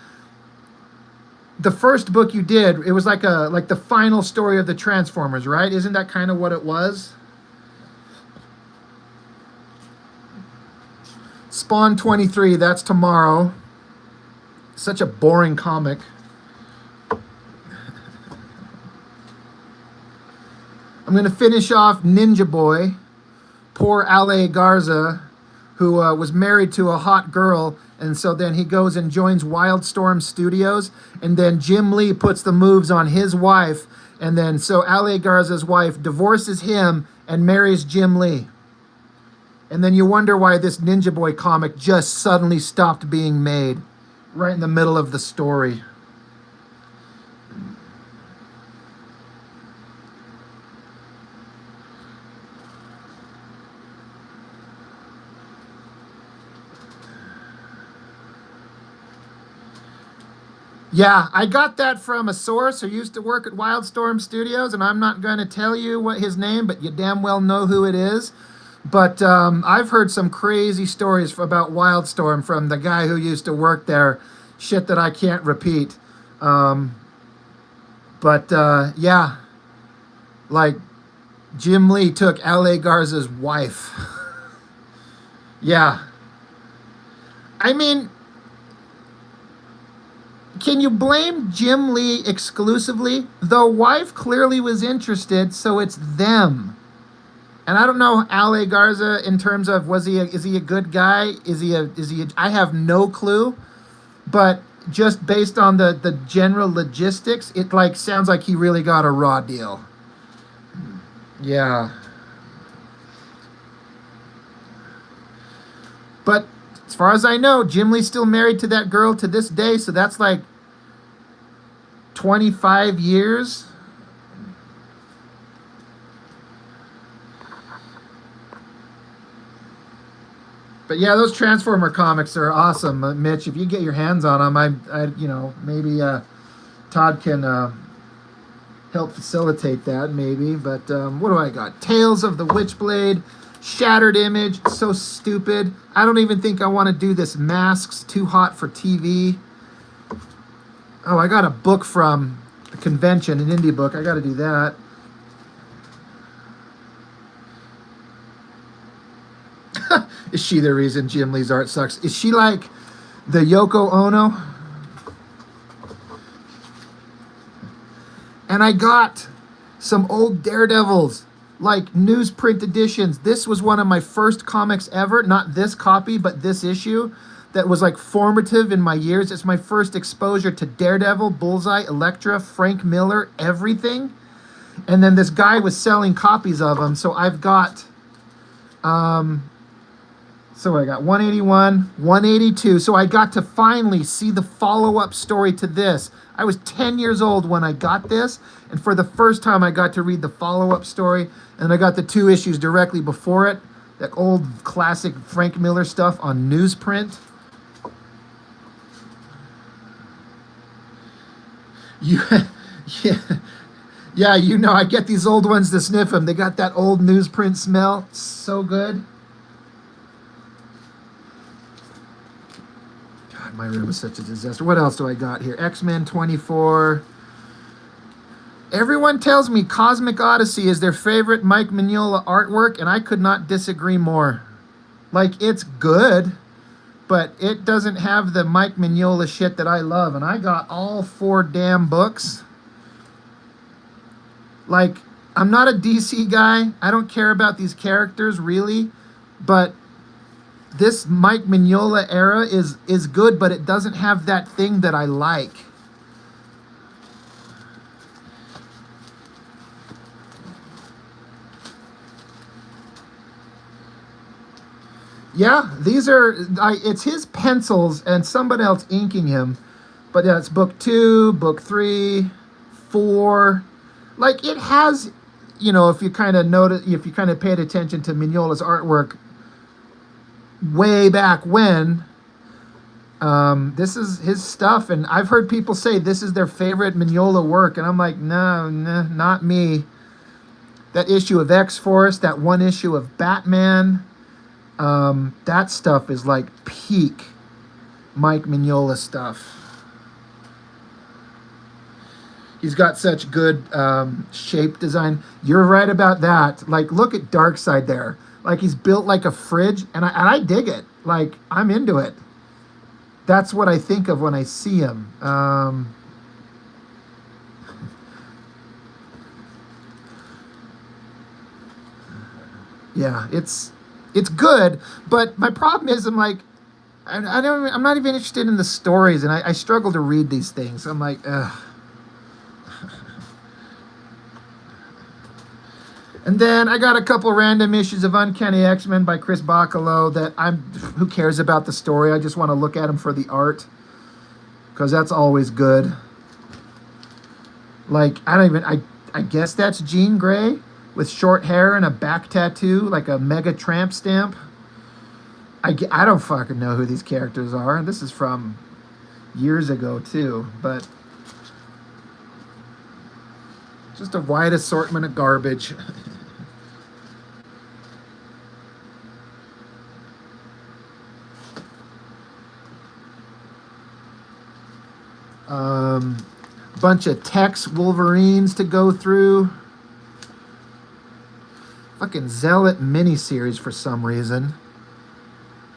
first book you did, it was like the final story of the Transformers, right? Isn't that kind of what it was? Spawn 23, that's tomorrow. Such a boring comic. I'm going to finish off Ninja Boy. Poor Ale Garza, who was married to a hot girl, and so then he goes and joins Wildstorm Studios, and then Jim Lee puts the moves on his wife, and then so Ale Garza's wife divorces him and marries Jim Lee. And then you wonder why this Ninja Boy comic just suddenly stopped being made right in the middle of the story. Yeah, I got that from a source who used to work at Wildstorm Studios, and I'm not going to tell you what his name, but you damn well know who it is. But I've heard some crazy stories about Wildstorm from the guy who used to work there. Shit that I can't repeat. Yeah, like Jim Lee took Ale Garza's wife. Yeah. I mean, can you blame Jim Lee exclusively? The wife clearly was interested, so it's them. And I don't know Ale Garza in terms of is he a good guy? I have no clue. But just based on the general logistics, it like sounds like he really got a raw deal. Yeah. But as far as I know, Jim Lee's still married to that girl to this day, so that's like 25 years. But yeah, those Transformer comics are awesome, Mitch. If you get your hands on them, maybe Todd can help facilitate that, maybe. But what do I got? Tales of the Witchblade, Shattered Image, so stupid. I don't even think I want to do this. Masks, Too Hot for TV. Oh, I got a book from the convention, an indie book. I got to do that. Is she the reason Jim Lee's art sucks? Is she like the Yoko Ono? And I got some old Daredevils, like newsprint editions. This was one of my first comics ever. Not this copy, but this issue that was like formative in my years. It's my first exposure to Daredevil, Bullseye, Elektra, Frank Miller, everything. And then this guy was selling copies of them. So I've got... So I got 181, 182. So I got to finally see the follow-up story to this. I was 10 years old when I got this, and for the first time I got to read the follow-up story, and I got the 2 issues directly before it, that old classic Frank Miller stuff on newsprint. Yeah, I get these old ones to sniff them. They got that old newsprint smell. So good. God, my room is such a disaster. What else do I got here? X-Men 24. Everyone tells me Cosmic Odyssey is their favorite Mike Mignola artwork, and I could not disagree more. Like, it's good, but it doesn't have the Mike Mignola shit that I love, and I got all 4 damn books. Like, I'm not a DC guy. I don't care about these characters, really, but this Mike Mignola era is good, but it doesn't have that thing that I like. Yeah, these are, it's his pencils and somebody else inking him. But yeah, it's book 2, book 3, 4. Like, it has, you know, if you kind of notice, if you kind of paid attention to Mignola's artwork way back when, this is his stuff. And I've heard people say this is their favorite Mignola work. And I'm like, no, not me. That issue of X-Force, that one issue of Batman, that stuff is like peak Mike Mignola stuff. He's got such good shape design. You're right about that. Like, look at Darkseid there. Like, he's built like a fridge, and I dig it. Like, I'm into it. That's what I think of when I see him. Yeah, it's good, but my problem is I'm like, I'm not even interested in the stories, and I struggle to read these things. I'm like, ugh. And then I got a couple random issues of Uncanny X-Men by Chris Bachalo that who cares about the story? I just want to look at them for the art, because that's always good. Like, I guess that's Jean Grey with short hair and a back tattoo, like a mega tramp stamp. I don't fucking know who these characters are. This is from years ago, too, but just a wide assortment of garbage. Bunch of Tex Wolverines to go through. Fucking Zealot miniseries for some reason.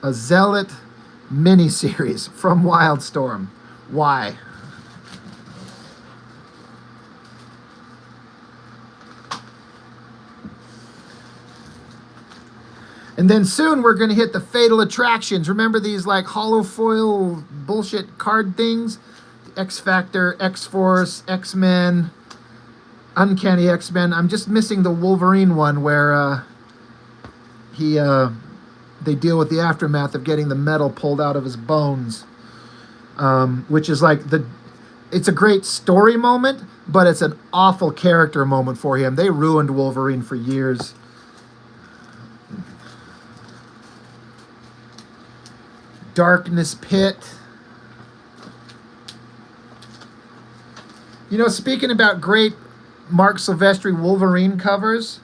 A Zealot miniseries from Wildstorm. Why? And then soon we're going to hit the Fatal Attractions. Remember these like hollow foil bullshit card things? X Factor, X-Force, X-Men, Uncanny X-Men. I'm just missing the Wolverine one where they deal with the aftermath of getting the metal pulled out of his bones, which is like it's a great story moment, but it's an awful character moment for him. They ruined Wolverine for years. Darkness Pit. You know, speaking about great Mark Silvestri Wolverine covers,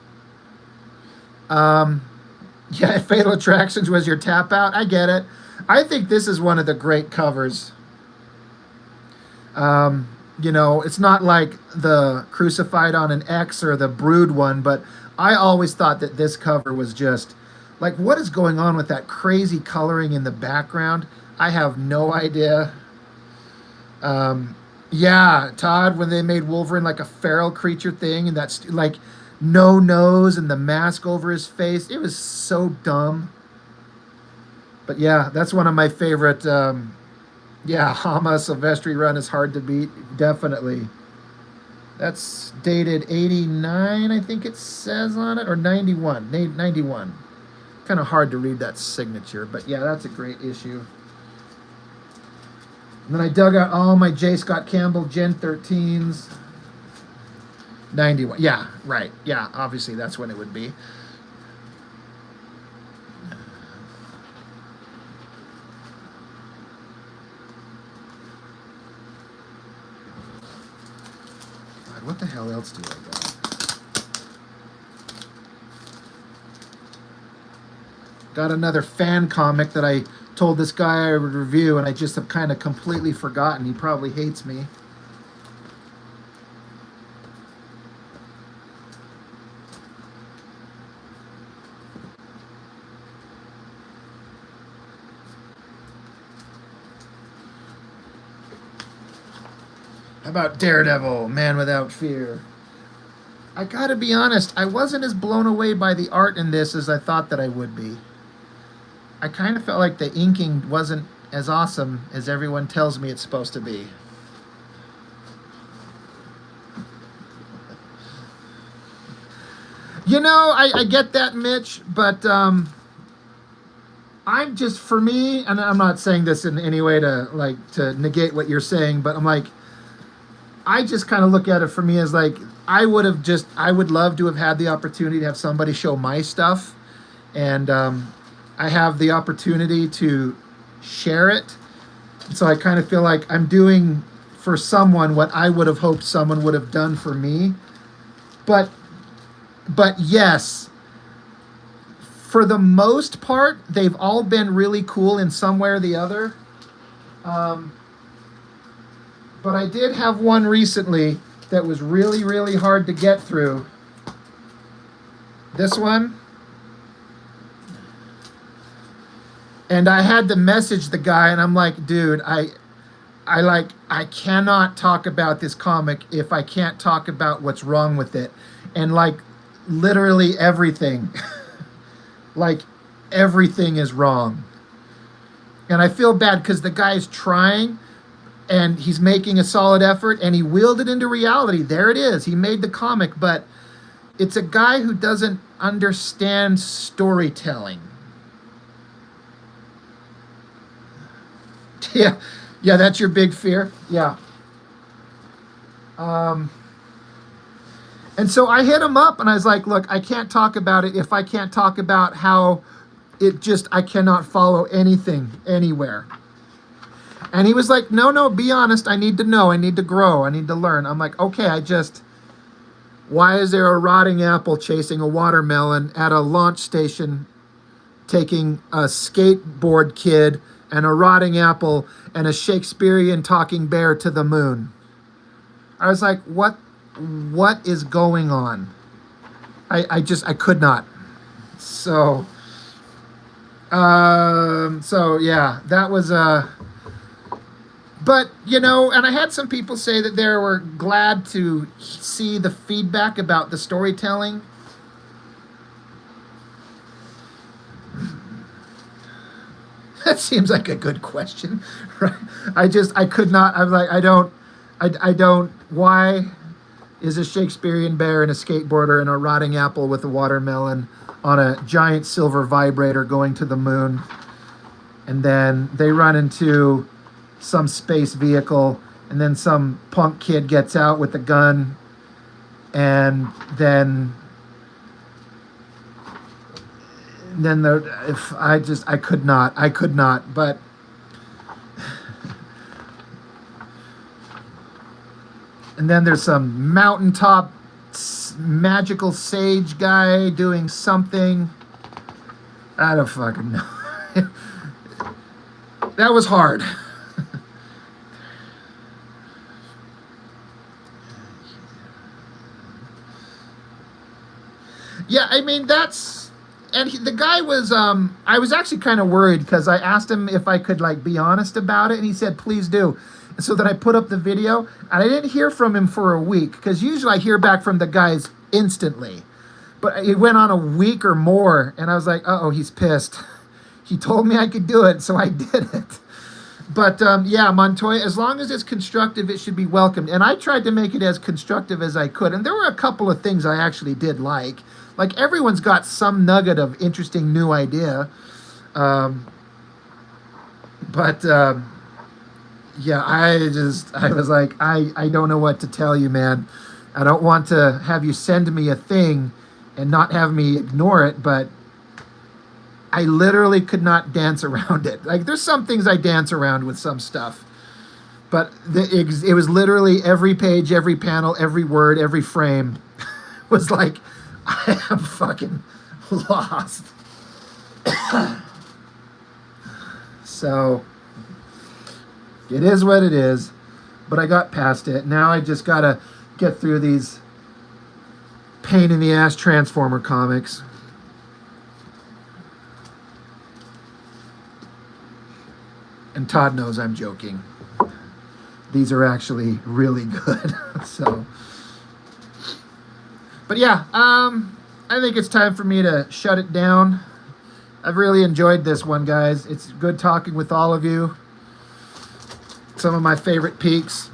yeah, Fatal Attractions was your tap out. I get it. I think this is one of the great covers. You know, it's not like the Crucified on an X or the Brood one, but I always thought that this cover was just like, what is going on with that crazy coloring in the background? I have no idea. Yeah, Todd, when they made Wolverine like a feral creature thing, and that's like no nose and the mask over his face, it was so dumb. But yeah, that's one of my favorite. Yeah, Hama Silvestri run is hard to beat, definitely. That's dated 89, I think it says on it, or 91. 91. Kind of hard to read that signature, but yeah, that's a great issue. And then I dug out all my J. Scott Campbell Gen 13s. 91. Yeah, right. Yeah, obviously that's when it would be. God, what the hell else do I got? Got another fan comic that I told this guy I would review, and I just have kind of completely forgotten. He probably hates me. How about Daredevil, Man Without Fear? I gotta be honest, I wasn't as blown away by the art in this as I thought that I would be. I kind of felt like the inking wasn't as awesome as everyone tells me it's supposed to be. You know, I get that, Mitch, but I'm just, for me, and I'm not saying this in any way to negate what you're saying, but I'm like, I just kind of look at it for me as like, I would love to have had the opportunity to have somebody show my stuff, and I have the opportunity to share it. So I kind of feel like I'm doing for someone what I would have hoped someone would have done for me. But yes, for the most part, they've all been really cool in some way or the other. But I did have one recently that was really, really hard to get through. This one. And I had to message the guy, and I'm like, dude, I cannot talk about this comic if I can't talk about what's wrong with it. And like literally everything. Like everything is wrong. And I feel bad because the guy's trying, and he's making a solid effort, and he willed it into reality. There it is. He made the comic, but it's a guy who doesn't understand storytelling. Yeah, that's your big fear. Yeah. And so I hit him up, and I was like, look, I can't talk about it if I can't talk about how I cannot follow anything anywhere. And he was like, no, be honest. I need to know. I need to grow. I need to learn. I'm like, okay, why is there a rotting apple chasing a watermelon at a launch station, taking a skateboard kid and a rotting apple and a Shakespearean talking bear to the moon? I was like, what is going on? I could not. So yeah, that was but, you know, and I had some people say that they were glad to see the feedback about the storytelling. That seems like a good question, right? I could not, I was like, I don't, why is a Shakespearean bear and a skateboarder and a rotting apple with a watermelon on a giant silver vibrator going to the moon? And then they run into some space vehicle, and then some punk kid gets out with a gun, and then I could not, but and then there's some mountaintop magical sage guy doing something. I don't fucking know. That was hard. Yeah, I mean, the guy was, I was actually kind of worried because I asked him if I could, like, be honest about it, and he said, please do. And so then I put up the video, and I didn't hear from him for a week, because usually I hear back from the guys instantly. But it went on a week or more, and I was like, uh-oh, he's pissed. He told me I could do it, so I did it. But, yeah, Montoya, as long as it's constructive, it should be welcomed. And I tried to make it as constructive as I could, and there were a couple of things I actually did like. Like, everyone's got some nugget of interesting new idea. Yeah, I was like, I don't know what to tell you, man. I don't want to have you send me a thing and not have me ignore it, but I literally could not dance around it. Like, there's some things I dance around with some stuff. But it was literally every page, every panel, every word, every frame was like, I am fucking lost. So it is what it is, but I got past it. Now I just gotta get through these pain in the ass Transformer comics. And Todd knows I'm joking. These are actually really good. So, but yeah, I think it's time for me to shut it down. I've really enjoyed this one, guys. It's good talking with all of you. Some of my favorite peaks.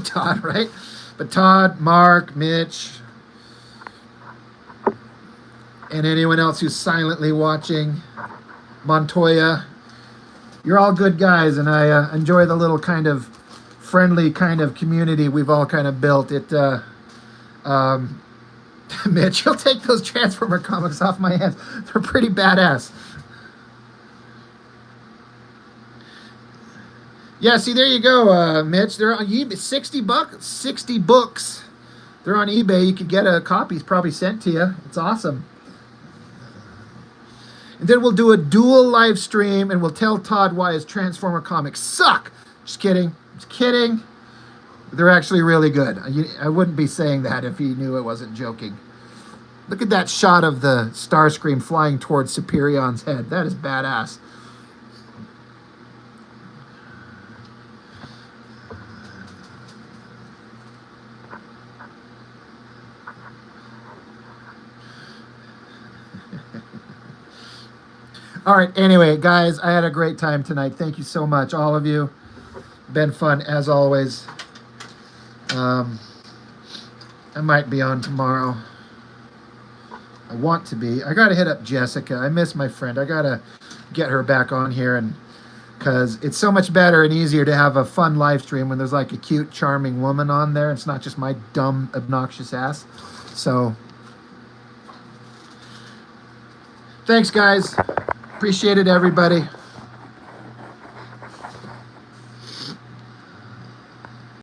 Todd, right? But Todd, Mark, Mitch, and anyone else who's silently watching, Montoya, you're all good guys, and I enjoy the little kind of friendly kind of community we've all kind of built. Mitch, you'll take those Transformer comics off my hands. They're pretty badass. Yeah, see, there you go, Mitch. They're on eBay. $60 books. They're on eBay. You could get a copy. It's probably sent to you. It's awesome. And then we'll do a dual live stream, and we'll tell Todd why his Transformer comics suck. Just kidding. Just kidding. They're actually really good. I wouldn't be saying that if he knew I wasn't joking. Look at that shot of the Starscream flying towards Superion's head. That is badass. All right, anyway, guys, I had a great time tonight. Thank you so much, all of you. Been fun, as always. I might be on tomorrow. I want to be. I got to hit up Jessica. I miss my friend. I got to get her back on here, and because it's so much better and easier to have a fun live stream when there's like a cute, charming woman on there. It's not just my dumb, obnoxious ass. So, thanks, guys. Appreciate it, everybody.